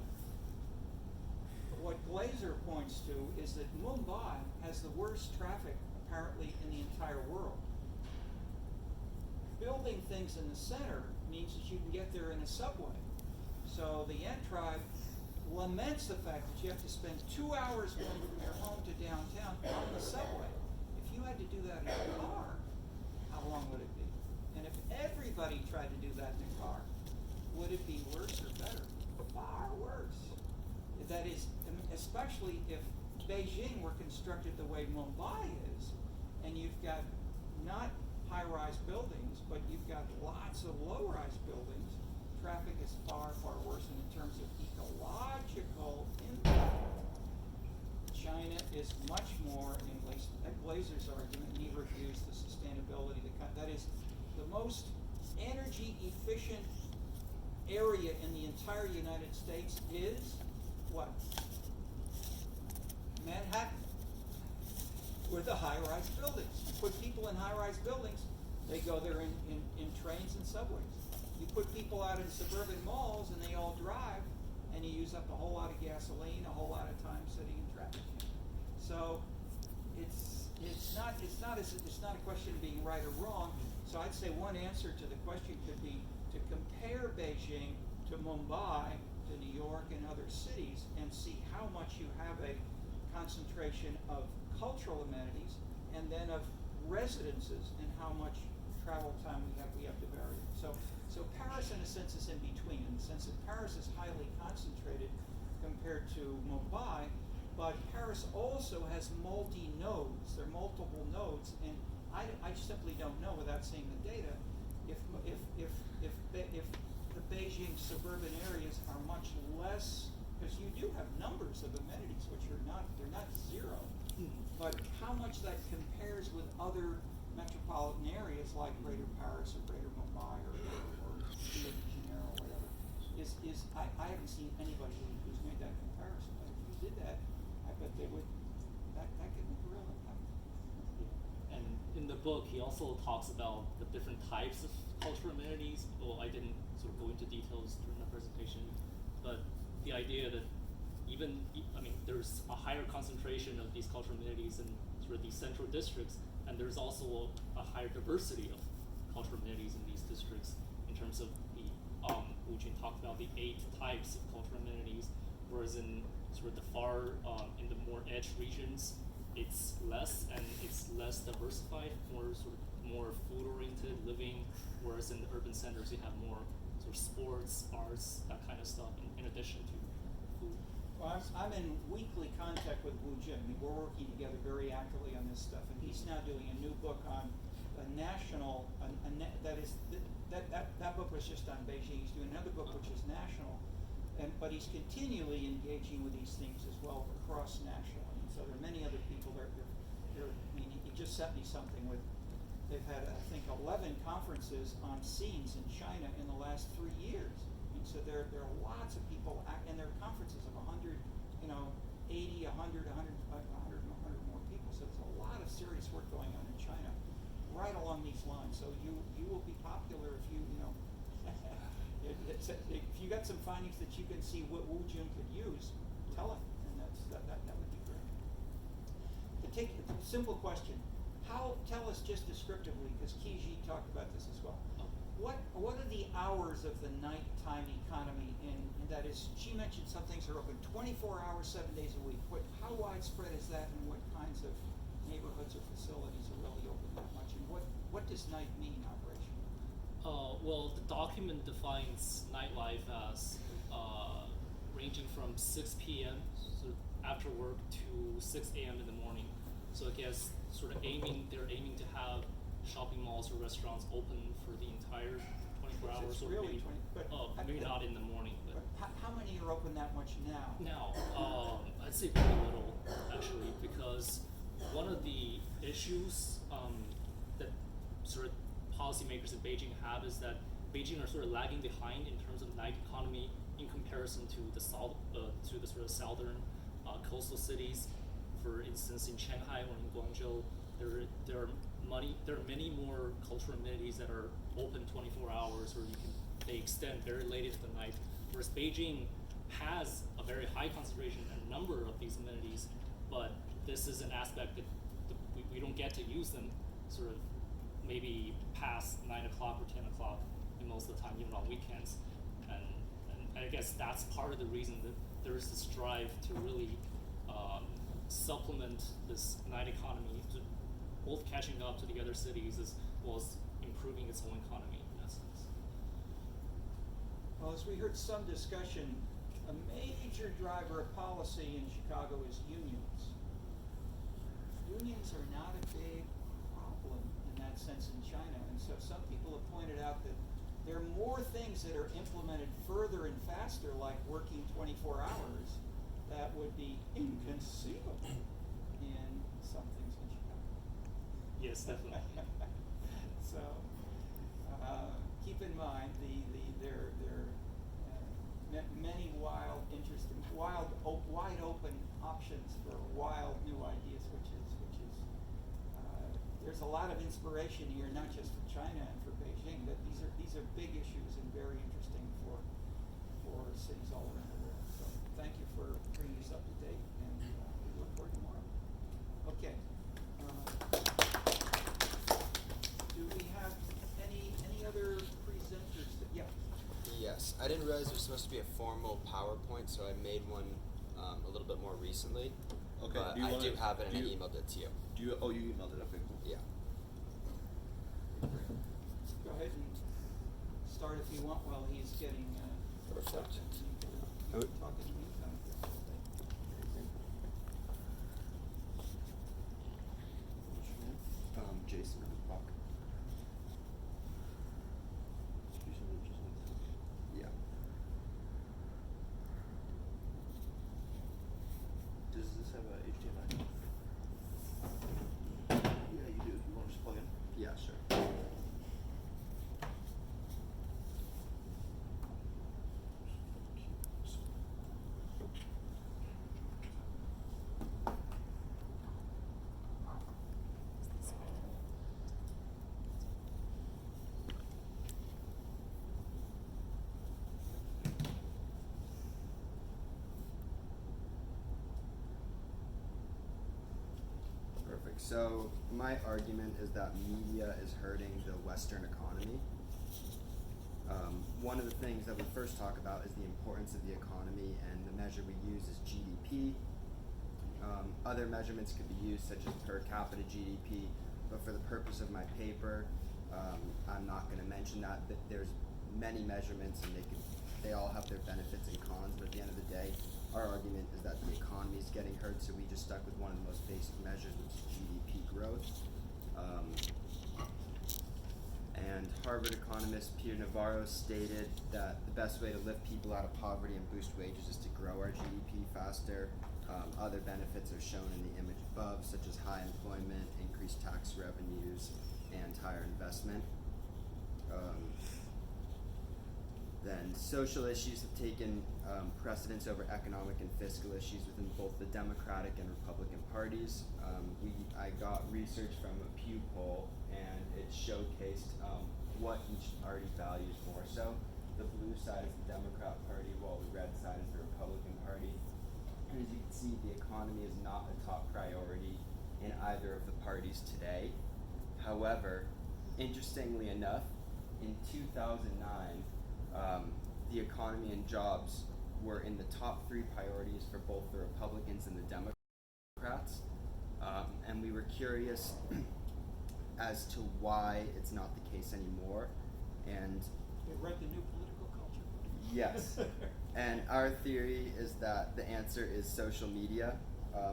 Speaker 1: what Glazer points to is that Mumbai has the worst traffic apparently in the entire world. Building things in the center means that you can get there in a subway. So the Ant Tribe laments the fact that you have to spend 2 hours going from your home to downtown on the subway. If you had to do that in a car, how long would it be? And if everybody tried to do that in a car, would it be worse or better? Far worse. That is, especially if Beijing were constructed the way Mumbai is, and you've got not high-rise buildings, but you've got lots of low-rise buildings, traffic is far, far worse. And in terms of ecological impact, China is much more, in Glazer's argument, and he reviews the sustainability. That is the most energy efficient area in the entire United States is what? were the high-rise buildings. You put people in high-rise buildings, they go there in trains and subways. You put people out in suburban malls and they all drive, and you use up a whole lot of gasoline, a whole lot of time sitting in traffic jam. So it's not a question of being right or wrong. So I'd say one answer to the question could be to compare Beijing to Mumbai, to New York and other cities, and see how much you have a concentration of cultural amenities and then of residences and how much travel time we have to vary. So Paris in a sense is in between, in the sense that Paris is highly concentrated compared to Mumbai, but Paris also has multi-nodes. There are multiple nodes, and I simply don't know without seeing the data if the Beijing suburban areas are much less, because you do have numbers of amenities which are they're not zero, but how much that compares with other metropolitan areas like Greater Paris or Greater Mumbai or Rio de Janeiro or whatever is I haven't seen anybody who's made that comparison. But if you did that, I bet they would that could make a real impact.
Speaker 6: And in the book, he also talks about the different types of cultural amenities. Well, I didn't sort of go into details during the presentation, but the idea that there's a higher concentration of these cultural amenities in sort of these central districts, and there's also a higher diversity of cultural amenities in these districts in terms of the, Wu Jun talked about the 8 types of cultural amenities, whereas in sort of the far, in the more edge regions, it's less, and it's less diversified, more food-oriented living, whereas in the urban centers you have more sort of sports, arts, that kind of stuff, in addition to food.
Speaker 1: Well, I'm in weekly contact with Wu Jin. I mean, we're working together very actively on this stuff, and he's now doing a new book on a national. That book was just on Beijing. He's doing another book which is national, but he's continually engaging with these things as well across nationally. And so there are many other people. He just sent me something with. They've had I think 11 conferences on scenes in China in the last 3 years. So there are lots of people, and there are conferences of 100, 80, 100 more people. So there's a lot of serious work going on in China, right along these lines. So you will be popular if if you got some findings that you can see what Wu Jun could use, tell him, and that would be great. To take a simple question, tell us just descriptively, because Kiji talked about this as well. What are the hours of the nighttime economy and that is, she mentioned some things are open 24 hours, 7 days a week. How widespread is that, and what kinds of neighborhoods or facilities are really open that much, and what does night mean operationally?
Speaker 6: Well, the document defines nightlife as ranging from 6 p.m. so after work to 6 a.m. in the morning. So I guess they're aiming to have shopping malls or restaurants open for the entire 24 hours, or
Speaker 1: really
Speaker 6: maybe not in the morning.
Speaker 1: But how many are open that much now?
Speaker 6: Now, I'd say very little actually, because one of the issues that sort of policymakers in Beijing have is that Beijing are sort of lagging behind in terms of night economy in comparison to the sort of southern coastal cities. For instance, in Shanghai or in Guangzhou, there are many more cultural amenities that are open 24 hours, or they extend very late into the night. Whereas Beijing has a very high concentration and number of these amenities, but this is an aspect that we don't get to use them sort of maybe past 9 o'clock or 10 o'clock in most of the time, even on weekends. And I guess that's part of the reason that there's this drive to really supplement this night economy, to both catching up to the other cities as well as improving its own economy in that sense.
Speaker 1: Well, as we heard some discussion, a major driver of policy in Chicago is unions. Unions are not a big problem in that sense in China, and so some people have pointed out that there are more things that are implemented further and faster, like working 24 hours, that would be inconceivable in some things in Chicago.
Speaker 6: Yes, definitely.
Speaker 1: So keep in mind there many wild, interesting, wide open options for wild new ideas, which is there's a lot of inspiration here, not just for China and for Beijing, that these are big issues and very interesting for cities all around the world. So thank you for bringing us up to date, and we look forward to more. Okay. Do we have any other presenters that, yeah?
Speaker 8: Yes, I didn't realize there's supposed to be a formal PowerPoint, so I made one a little bit more recently.
Speaker 2: Okay.
Speaker 8: But
Speaker 2: Do you
Speaker 8: I
Speaker 2: wanna-
Speaker 8: do have it and I
Speaker 2: do you-
Speaker 8: emailed it to you.
Speaker 2: Do you? Oh, you emailed it. Okay, cool.
Speaker 8: Yeah.
Speaker 1: Go ahead and start if you want while he's getting
Speaker 8: Perfect.
Speaker 1: stuff. You
Speaker 8: I would-
Speaker 1: can talk in the meantime.
Speaker 2: What's your name?
Speaker 4: Jason Buck. Yeah.
Speaker 2: Does this have a HDMI? Yeah, you do. You want to just plug in?
Speaker 4: Yeah, sure. Perfect. So my argument is that media is hurting the Western economy. One of the things that we first talk about is the importance of the economy, and the measure we use is GDP. Other measurements could be used, such as per capita GDP, but for the purpose of my paper, I'm not going to mention that. But there's many measurements, and they all have their benefits and cons. But at the end of the day, our argument is that the economy is getting hurt, so we just stuck with one of the most basic measures, which is GDP growth. And Harvard economist Peter Navarro stated that the best way to lift people out of poverty and boost wages is to grow our GDP faster. Other benefits are shown in the image above, such as high employment, increased tax revenues, and higher investment. Then social issues have taken precedence over economic and fiscal issues within both the Democratic and Republican parties. I got research from a Pew poll, and it showcased what each party values more so. The blue side is the Democrat Party, while the red side is the Republican Party. And as you can see, the economy is not a top priority in either of the parties today. However, interestingly enough, in 2009, the economy and jobs were in the top 3 priorities for both the Republicans and the Democrats. And we were curious as to why it's not the case anymore. And
Speaker 1: You read the new political culture?
Speaker 4: yes. And our theory is that the answer is social media.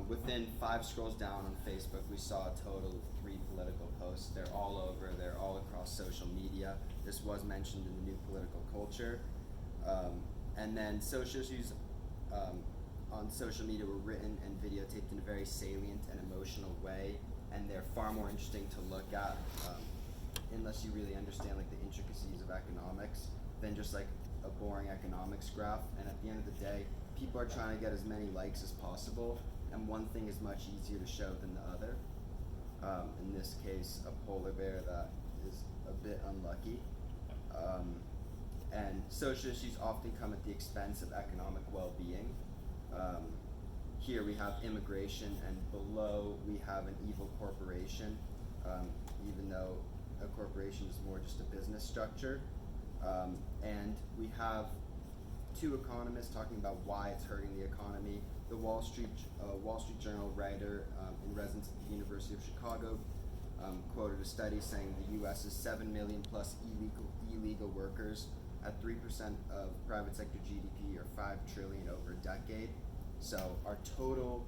Speaker 4: Within 5 scrolls down on Facebook, we saw a total of 3 political posts. They're all over, they're all across social media. This was mentioned in the new political culture. And then social issues on social media were written and videotaped in a very salient and emotional way, and they're far more interesting to look at unless you really understand like the intricacies of economics than just like a boring economics graph. And at the end of the day, people are trying to get as many likes as possible, and one thing is much easier to show than the other. In this case, a polar bear that is a bit unlucky. And social issues often come at the expense of economic well-being. Here we have immigration, and below we have an evil corporation, even though a corporation is more just a business structure. And we have 2 economists talking about why it's hurting the economy. The Wall Street Journal writer in residence at the University of Chicago quoted a study saying the U.S. is 7 million plus illegal workers at 3% of private sector GDP, or 5 trillion over a decade. So our total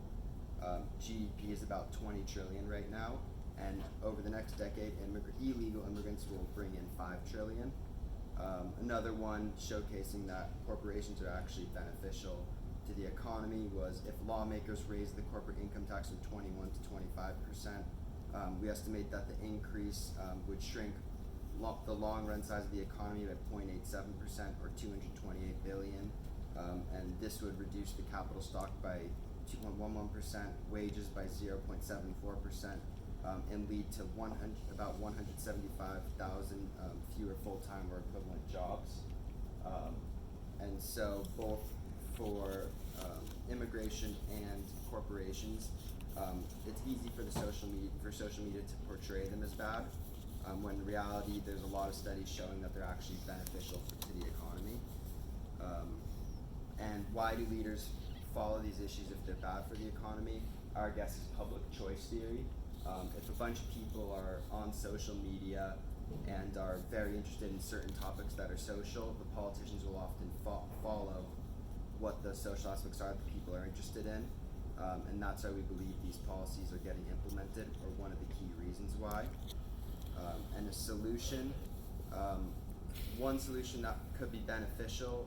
Speaker 4: GDP is about 20 trillion right now, and over the next decade, illegal immigrants will bring in 5 trillion. Another one showcasing that corporations are actually beneficial to the economy was if lawmakers raise the corporate income tax from 21 to 25%, we estimate that the increase would shrink the long run size of the economy by 0.87%, or 228 billion. And this would reduce the capital stock by 2.11%, wages by 0.74%, and lead to about 175,000 fewer full-time or equivalent jobs. And so both for immigration and corporations, it's easy for social media to portray them as bad, when in reality there's a lot of studies showing that they're actually beneficial to the economy. And why do leaders follow these issues if they're bad for the economy? Our guess is public choice theory. If a bunch of people are on social media and are very interested in certain topics that are social, the politicians will often follow what the social aspects are that people are interested in. And that's why we believe these policies are getting implemented, or one of the key reasons why. And a solution, one solution that could be beneficial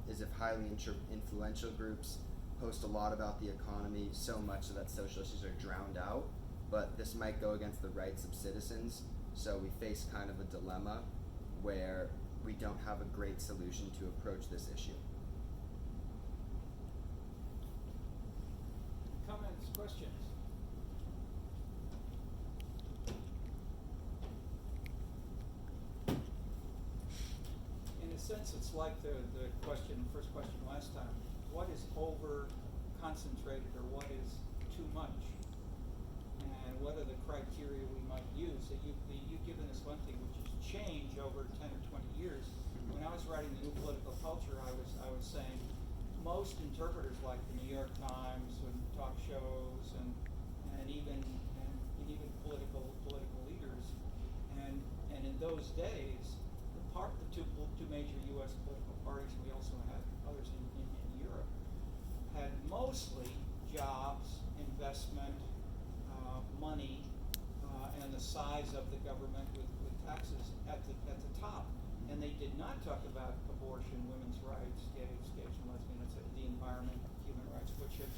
Speaker 4: is if highly influential groups post a lot about the economy, so much so that social issues are drowned out. But this might go against the rights of citizens, so we face kind of a dilemma where we don't have a great solution to approach this issue.
Speaker 1: Comments, questions? In a sense, it's like the first question last time. What is over concentrated, or what is too much? And what are the criteria we might use? So you've given us one thing, which is change over 10 or 20 years. When I was writing the New Political Culture, I was saying most interpreters, like the New York Times and talk shows and even political leaders, and in those days, the two major U.S. political parties, and we also had others in Europe, had mostly jobs, investment, money, and the size of the government with taxes at the top. And they did not talk about abortion, women's rights, gays and lesbians, the environment, human rights, which have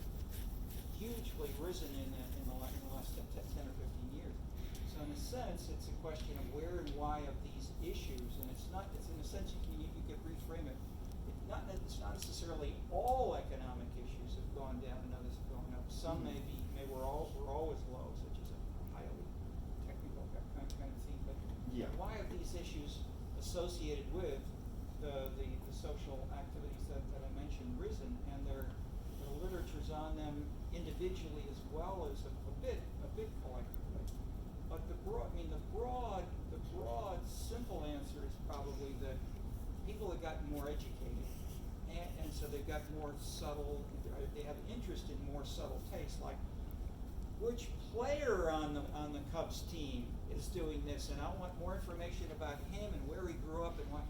Speaker 1: hugely risen in the last 10 or 15 years. So in a sense, it's a question of where and why of these issues, and it's in a sense you could reframe it. It's not necessarily all economic issues have gone down and others have gone up. Some were always low, such as a highly technical kind of thing. But why have these issues associated with the social activities that I mentioned risen, and the literature's on them individually as well as a bit collectively. But the broad simple answer is probably that people have gotten more educated, and so they've got more subtle. They have interest in more subtle tastes, like which player on the Cubs team is doing this, and I want more information about him and where he grew up and what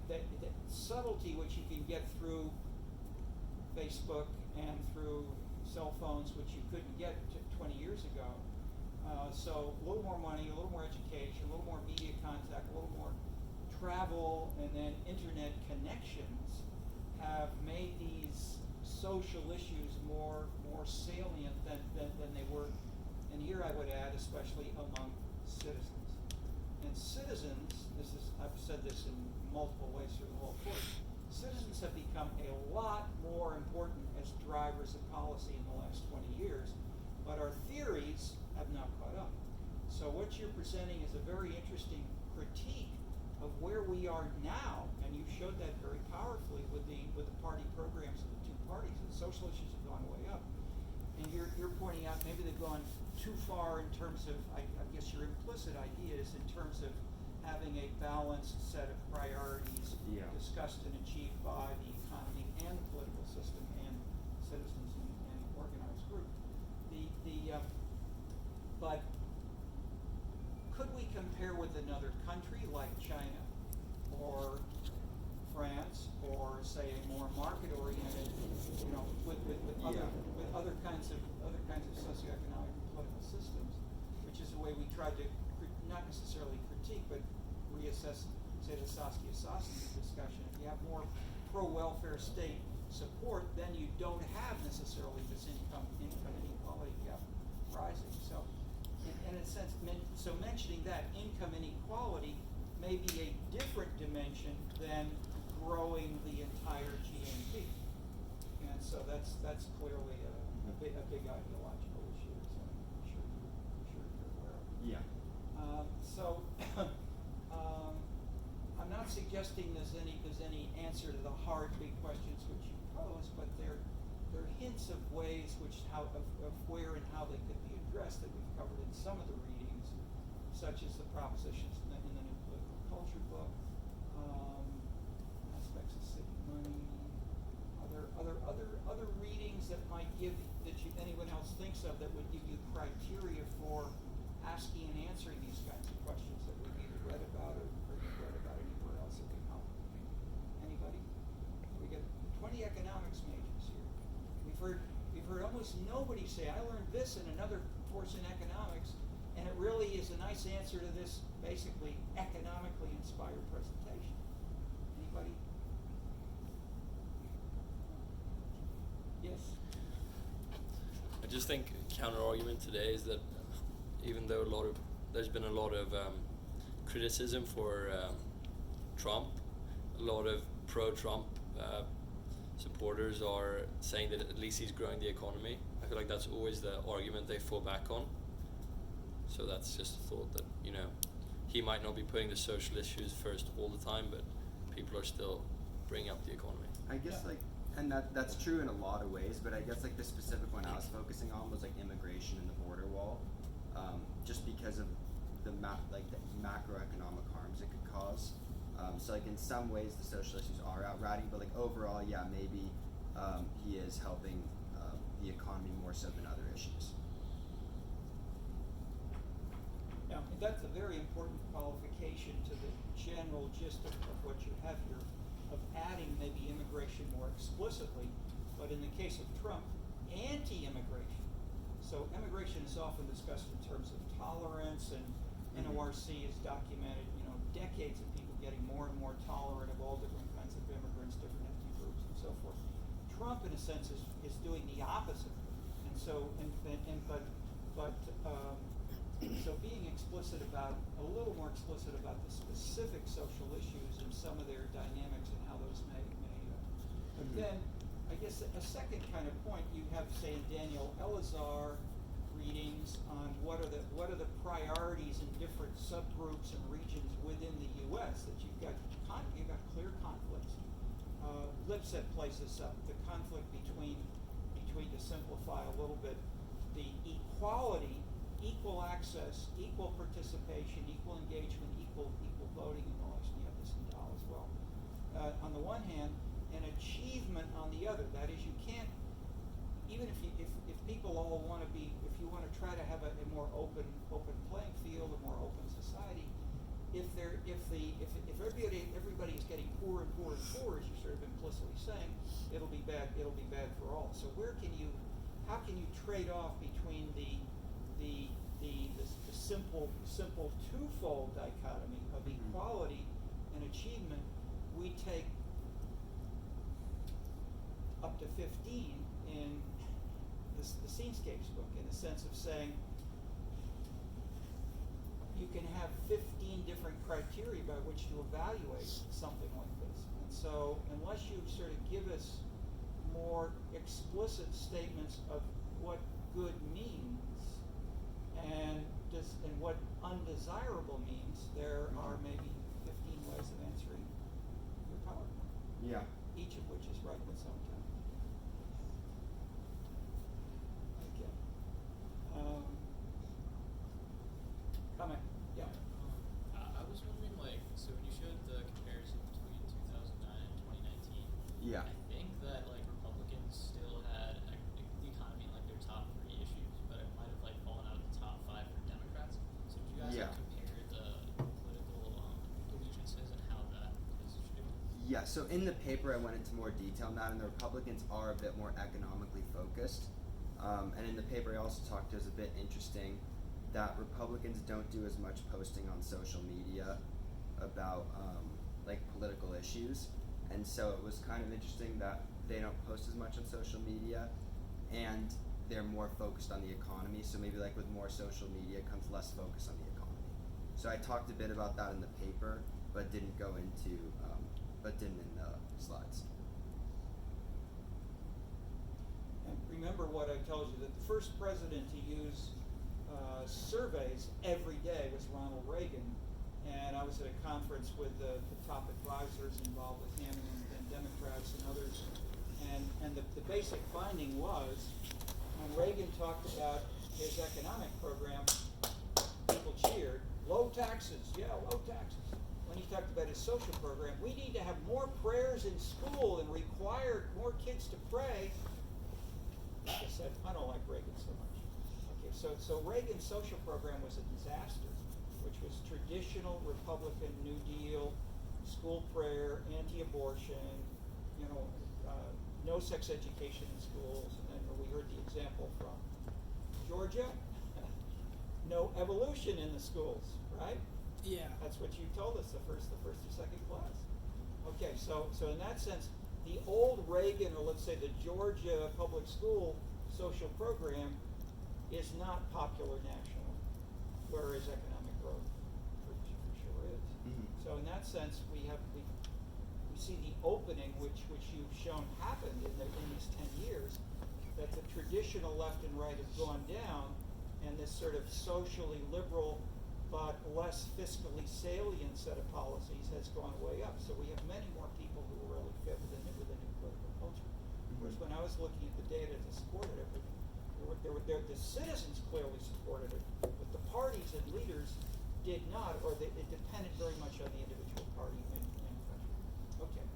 Speaker 1: that subtlety which you can get through Facebook and through cell phones, which you couldn't get 20 years ago. So a little more money, a little more education, a little more media contact, a little more travel, and then internet connections have made these social issues more salient than they were. And here I would add, especially among citizens. And citizens, I've said this in multiple ways through the whole course, citizens have become a lot more important as drivers of policy in the last 20 years, but our theories have not caught up. So what you're presenting is a very interesting critique of where we are now, and you showed that very powerfully with the party programs of the two parties. The social issues have gone way up, and you're pointing out maybe they've gone too far in terms of, I guess your implicit idea is in terms of having a balanced set of priorities discussed and achieved by the economy and the political system and citizens and organized group. But could we compare with another country like China or France, or say a more market-oriented, with other kinds of socioeconomic and political systems, which is the way we tried to not necessarily critique, but reassess, say, the Saskia Sassen discussion. If you have more pro-welfare state support, then you don't have necessarily this income inequality gap rising. So, in a sense, mentioning that income inequality may be a different dimension than growing the entire GNP, and so that's clearly a big ideological issue. So I'm sure you're aware suggesting there's any answer to the hard big questions which you pose, but they're hints of ways of where and how they could be addressed that we've covered in some of the readings, such as the propositions in the New Political Culture book, aspects of civic money, other readings that might give anyone else thinks of that would give you criteria for asking and answering these kinds of questions that we've either read about or you've read about anywhere else that can help. Anybody? We got 20 economics majors here. We've heard almost nobody say, I learned this in another course in economics, and it really is a nice answer to this basically economically inspired presentation. Anybody? Yes.
Speaker 9: I just think counter argument today is that even though there's been a lot of criticism for Trump, a lot of pro-Trump supporters are saying that at least he's growing the economy. I feel like that's always the argument they fall back on. So that's just a thought that, he might not be putting the social issues first all the time, but people are still bringing up the economy.
Speaker 4: I guess and that's true in a lot of ways, but I guess the specific one I was focusing on was immigration and the border wall, just because of the macroeconomic harms it could cause. So in some ways the social issues are outriding, but overall, yeah, maybe he is helping the economy more so than other issues.
Speaker 1: Now, that's a very important qualification to the general gist of what you have here, of adding maybe immigration more explicitly, but in the case of Trump, anti-immigration. So immigration is often discussed in terms of tolerance, and NORC has documented, decades of people getting more and more tolerant of all different kinds of immigrants, different ethnic groups, and so forth. Trump, in a sense, is doing the opposite, and so, so being a little more explicit about the specific social issues and some of their dynamics and how those may but then, I guess a second kind of point you have, say, in Daniel Elazar readings on what are the priorities in different subgroups and regions within the U.S. that you've got clear conflicts. Lipset plays this up, the conflict between, to simplify a little bit, the equality, equal access, equal participation, equal engagement, equal voting in the election. You have this in Dow as well. On the one hand, and achievement on the other. That is, you can't, even if people all want to be, if you want to try to have a more open playing field, a more open society, if everybody is getting poorer and poorer and poorer, as you're sort of implicitly saying, it'll be bad for all. So how can you trade off between the simple twofold dichotomy of equality and achievement? We take up to 15 in the Scenescapes book, in the sense of saying you can have 15 different criteria by which to evaluate something like this. And so unless you sort of give us more explicit statements of what good means and what undesirable means, there are maybe 15 ways of answering your PowerPoint.
Speaker 4: Yeah.
Speaker 1: Each of which is right in its own time. Okay. Comment? Yeah.
Speaker 7: I was wondering, so when you showed the comparison between 2009 and 2019,
Speaker 4: Yeah.
Speaker 7: I think that Republicans still had the economy in their top 3 issues, but it might have fallen out of the top 5 for Democrats. So did you guys compare the political allegiances and how that is doing?
Speaker 4: Yeah, so in the paper I went into more detail on that, and the Republicans are a bit more economically focused. And in the paper I also talked to, is a bit interesting that Republicans don't do as much posting on social media about political issues. And so it was kind of interesting that they don't post as much on social media, and they're more focused on the economy. So maybe with more social media comes less focus on the economy. So I talked a bit about that in the paper, but didn't go into, didn't in the slides.
Speaker 1: And remember what I told you, that the first president to use surveys every day was Ronald Reagan, and I was at a conference with the top advisors involved with him and Democrats and others, and the basic finding was when Reagan talked about his economic program, people cheered. Low taxes, yeah, low taxes. When he talked about his social program, we need to have more prayers in school and require more kids to pray. Like I said, I don't like Reagan so much. Okay, so Reagan's social program was a disaster, which was traditional Republican New Deal, school prayer, anti-abortion, no sex education in schools, and then we heard the example from Georgia, no evolution in the schools, right?
Speaker 5: Yeah.
Speaker 1: That's what you told us the first or second class. Okay, so in that sense, the old Reagan, or let's say the Georgia public school social program, is not popular nationally, whereas economic growth for sure is.
Speaker 4: Mm-hmm.
Speaker 1: So in that sense, we see the opening, which you've shown happened in these 10 years, that the traditional left and right have gone down, and this sort of socially liberal but less fiscally salient set of policies has gone way up. So we have many more people who really fit with the new political culture. Whereas when I was looking at the data that supported it, the citizens clearly supported it, but the parties and leaders did not, or it depended very much on the individual party and country. Okay.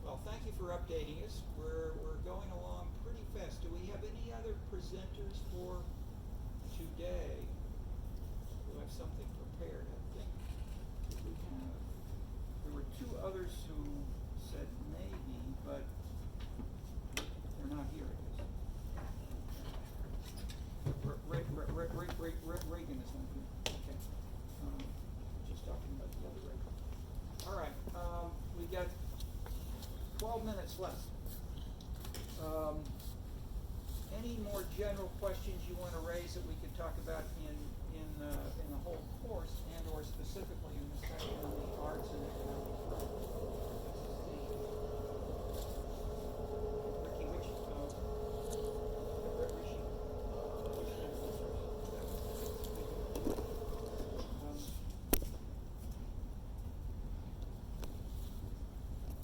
Speaker 1: Well, thank you for updating us. We're going along pretty fast. Do we have any other presenters for today who have something prepared? I think we have. There were two others who said maybe, but they're not here. Reagan is not here. Okay. Just talking about the other Reagan. All right. We've got 12 minutes left. Any more general questions you want to raise that we could talk about in the whole course, and or specifically in the section on the arts and economics? Ricky, which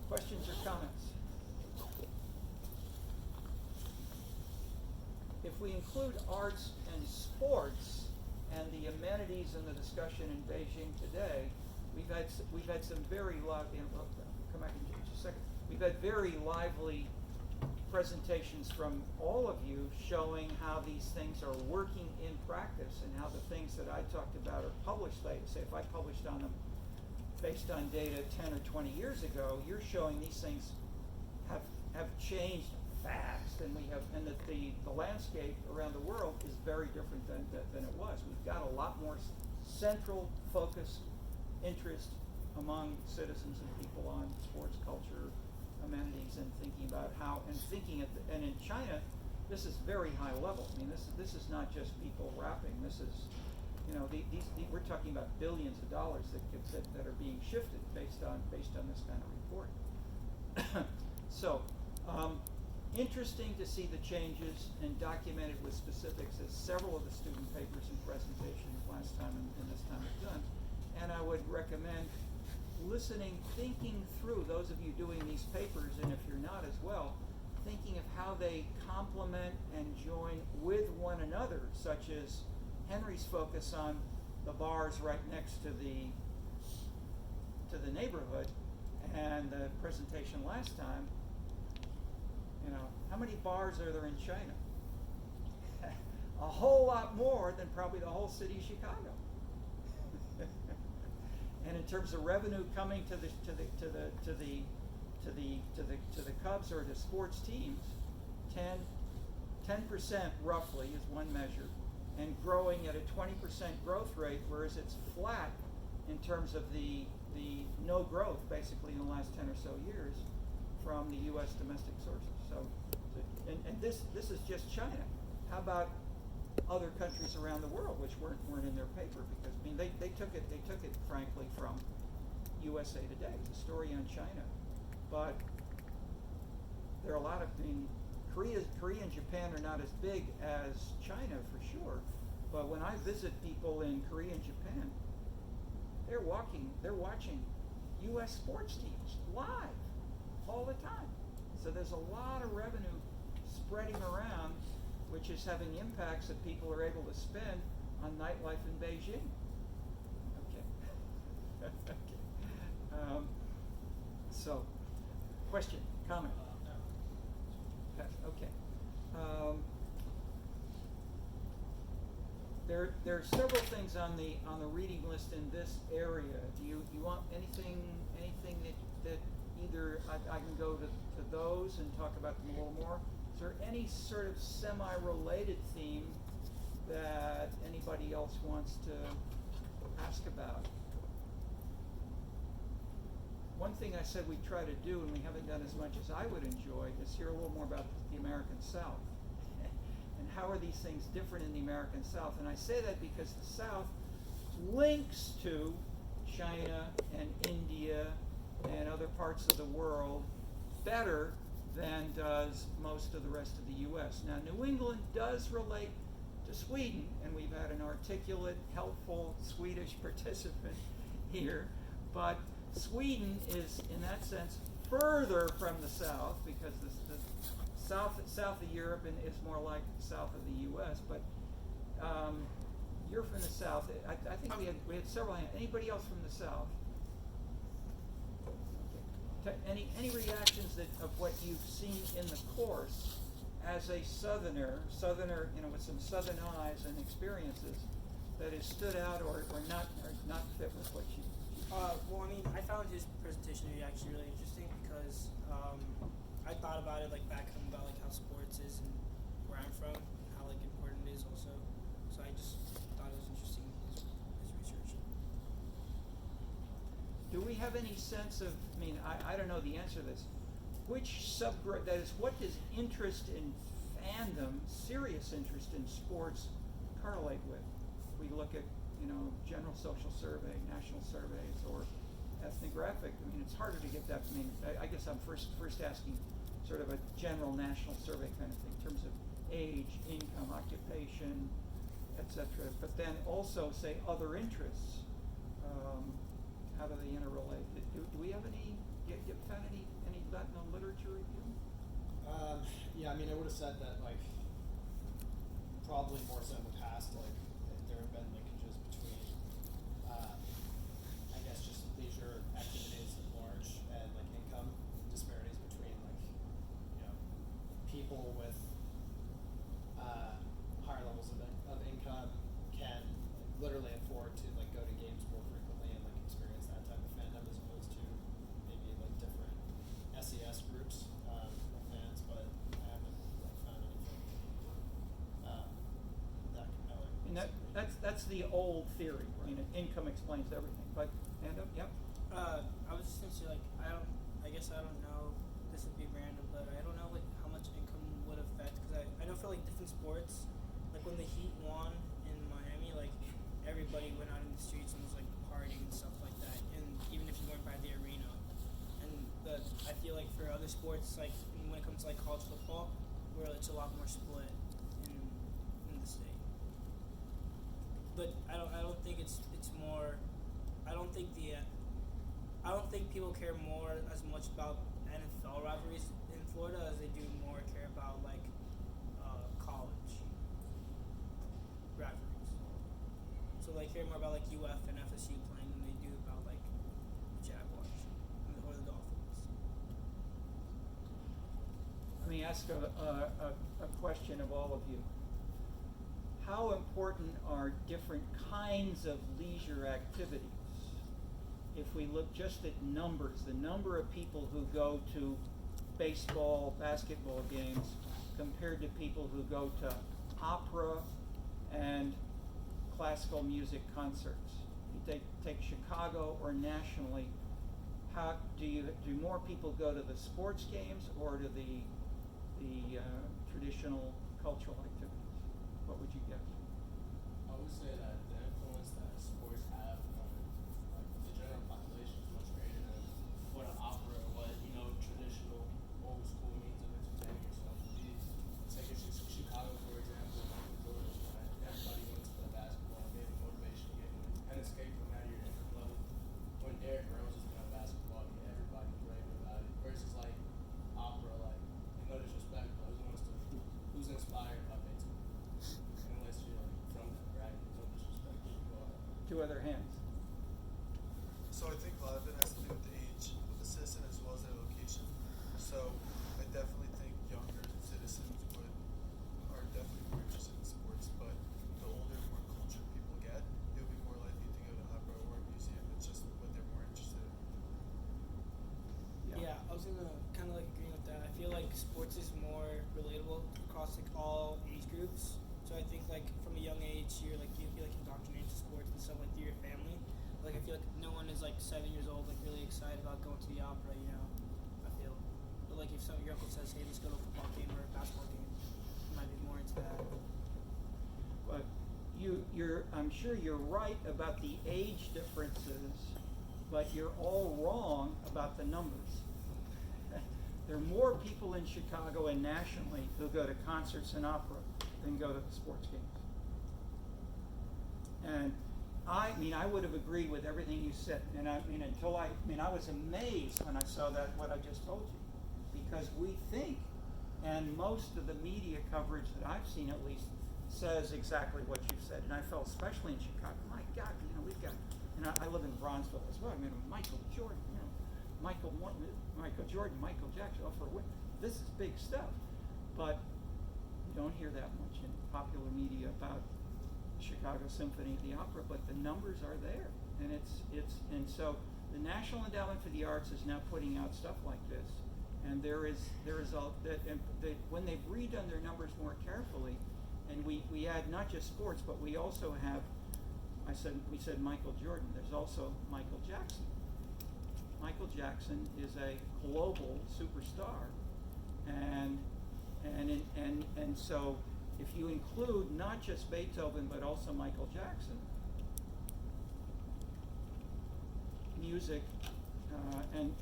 Speaker 1: questions or comments? If we include arts and sports and the amenities in the discussion in Beijing today, we've had some very lively. Come back in just a second. We've had very lively presentations from all of you showing how these things are working in practice and how the things that I talked about are published. Like, say, if I published on them based on data 10 or 20 years ago, you're showing these things have changed fast, and that the landscape around the world is very different than it was. We've got a lot more central focused interest among citizens and people on sports, culture, amenities, and thinking about how, and in China, this is very high level. I mean, this is not just people rapping. This is, we're talking about billions of dollars that are being shifted based on this kind of report. So, interesting to see the changes and documented with specifics, as several of the student papers and presentations last time and this time have done. And I would recommend listening, thinking through, those of you doing these papers, and if you're not as well, thinking of how they complement and join with one another, such as Henry's focus on the bars right next to the neighborhood, and the presentation last time. How many bars are there in China? A whole lot more than probably the whole city of Chicago. And in terms of revenue coming to the Cubs or the sports teams, 10% roughly is one measure, and growing at a 20% growth rate, whereas it's flat in terms of the no growth basically in the last 10 or so years from the U.S. domestic sources. And this is just China. How about other countries around the world which weren't in their paper? Because they took it frankly from USA Today, the story on China. But there are a lot of Korea and Japan are not as big as China for sure. But when I visit people in Korea and Japan, they're watching U.S. sports teams live all the time. So there's a lot of revenue spreading around, which is having impacts that people are able to spend on nightlife in Beijing. Okay. Okay. So, question, comment? Pass. Okay. There are several things on the reading list in this area. Do you want anything that either I can go to those and talk about them a little more? Is there any sort of semi-related theme that anybody else wants to ask about? One thing I said we'd try to do, and we haven't done as much as I would enjoy, is hear a little more about the American South. And how are these things different in the American South? And I say that because the South links to China and India and other parts of the world better than does most of the rest of the U.S. Now, New England does relate to Sweden, and we've had an articulate, helpful Swedish participant here, but Sweden is, in that sense, further from the South, because the south of Europe is more like south of the U.S., but you're from the South. I think we had several. Anybody else from the South? Okay. Any reactions of what you've seen in the course as a Southerner, with some Southern eyes and experiences, that has stood out or not fit with what you?
Speaker 10: Well, I mean, I found his presentation to be actually really interesting because I thought about it like back home about like how sports is and where I'm from, and how like important it is also. So I just thought it was interesting his research.
Speaker 1: Do we have any sense of? I mean, I don't know the answer to this. Which subgroup? That is, what does interest in fandom, serious interest in sports, correlate with? We look at general social survey, national surveys, or ethnographic. I mean, it's harder to get that. I mean, I guess I'm first asking sort of a general national survey kind of thing in terms of age, income, occupation, etc. But then also say other interests. How do they interrelate? Do we have any? You found any Latin literature review?
Speaker 5: Yeah, I mean, I would have said that like probably more so in the past, like there have been linkages between, I guess, just leisure activities at large and like income disparities between like people with higher levels of income can literally afford to like go to games more frequently and like experience that type of fandom as opposed to maybe like different SES groups of fans, but I haven't like found anything that compelling.
Speaker 1: And that's the old theory. I mean, income explains everything. But yep.
Speaker 10: I was just gonna say like I guess I don't know. This would be random, but I don't know like how much income would affect because I know for like different sports, like when the Heat won in Miami, like everybody went out in the streets and was like partying and stuff like that, and even if you weren't by the arena. And I feel like for other sports, like when it comes to like college football, where it's a lot more split in the state. But I don't think it's more. I don't think people care more as much about NFL rivalries in Florida as they do more care about like college rivalries. So they care more about like UF and FSU playing than they do about like the Jaguars or the Dolphins.
Speaker 1: Let me ask a question of all of you. How important are different kinds of leisure activities? If we look just at numbers, the number of people who go to baseball, basketball games compared to people who go to opera and classical music concerts. You take Chicago or nationally, how do more people go to the sports games or to the traditional cultural activities? What would you guess?
Speaker 11: I would say that the influence that sports have on like the general population is much greater than what an opera or what traditional old school means of entertaining yourself would be. Take Chicago for example, Michael Jordan, right? Everybody went to play basketball, gave him motivation, gave him an escape from that your income level.
Speaker 1: two other hands.
Speaker 12: So I think a lot of it has to do with the age of the citizen as well as their location. So I definitely think younger citizens are definitely more interested in sports, but the older, more cultured people get, they'll be more likely to go to opera or a museum. It's just what they're more interested in.
Speaker 10: Yeah, I was gonna kind of like agree with that. I feel like sports is more relatable across like all age groups. So I think like from a young age, you're like indoctrinated to sports and stuff like through your family. Like I feel like no one is like 7 years old like really excited about going to the opera, you know. I feel, but like if your uncle says, hey, let's go to a football game or a basketball game, you might be more into that.
Speaker 1: But I'm sure you're right about the age differences, but you're all wrong about the numbers. There are more people in Chicago and nationally who go to concerts and opera than go to sports games. And I would have agreed with everything you said, and I was amazed when I saw that, what I just told you, because we think, and most of the media coverage that I've seen at least says exactly what you said, and I felt especially in Chicago, my God, we've got, I live in Bronzeville as well, Michael Jordan, Michael Jordan, Michael Jackson, this is big stuff, but you don't hear that much in popular media about Chicago Symphony, the opera, but the numbers are there, and so the National Endowment for the Arts is now putting out stuff like this, and when they've redone their numbers more carefully, and we add not just sports, but we also have, we said Michael Jordan. There's also Michael Jackson. Michael Jackson is a global superstar, and so if you include not just Beethoven but also Michael Jackson, music, and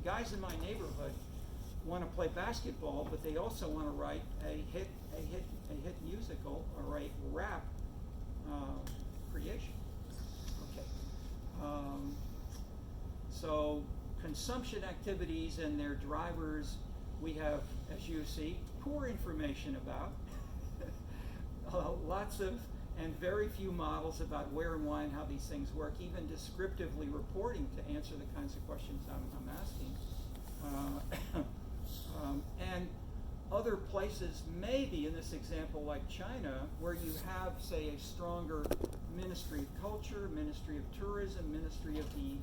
Speaker 1: guys in my neighborhood want to play basketball, but they also want to write a hit musical or a rap creation. Okay. So consumption activities and their drivers, we have, as you see, poor information about. Lots of and very few models about where and why and how these things work, even descriptively reporting to answer the kinds of questions I'm asking. And other places, maybe in this example like China, where you have, say, a stronger Ministry of Culture, Ministry of Tourism, Ministry of the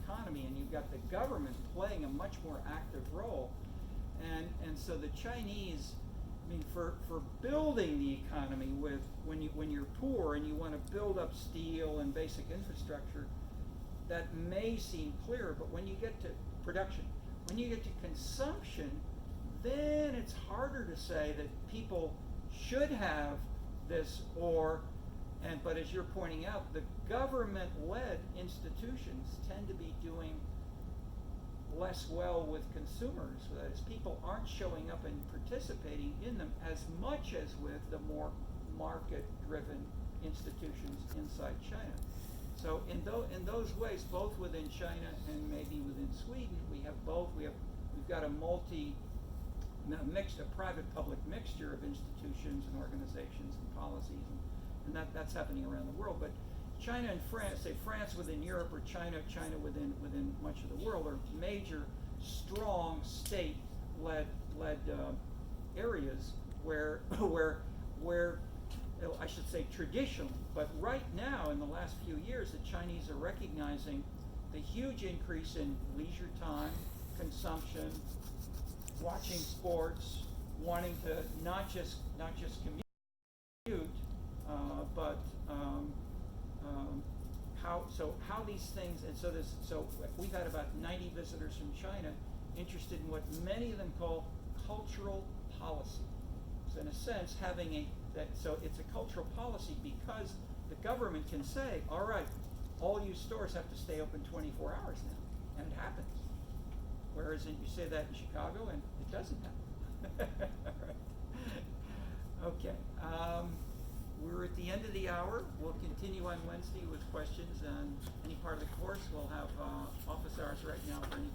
Speaker 1: Economy, and you've got the government playing a much more active role. And so the Chinese, for building the economy when you're poor and you want to build up steel and basic infrastructure, that may seem clear, but when you get to production, when you get to consumption, then it's harder to say that people should have this but as you're pointing out, the government-led institutions tend to be doing less well with consumers. That is, people aren't showing up and participating in them as much as with the more market-driven institutions inside China. So in those ways, both within China and maybe within Sweden, we have both. We've got a private-public mixture of institutions and organizations and policies, and that's happening around the world. But China and France, say France within Europe or China within much of the world, are major, strong state-led areas where I should say traditionally, but right now in the last few years, the Chinese are recognizing the huge increase in leisure time, consumption, watching sports, wanting to not just commute, but how these things, and so we've had about 90 visitors from China interested in what many of them call cultural policy. So in a sense, so it's a cultural policy because the government can say, all right, all you stores have to stay open 24 hours now, and it happens. Whereas you say that in Chicago, and it doesn't happen. Okay. We're at the end of the hour. We'll continue on Wednesday with questions, and any part of the course we'll have office hours right now for any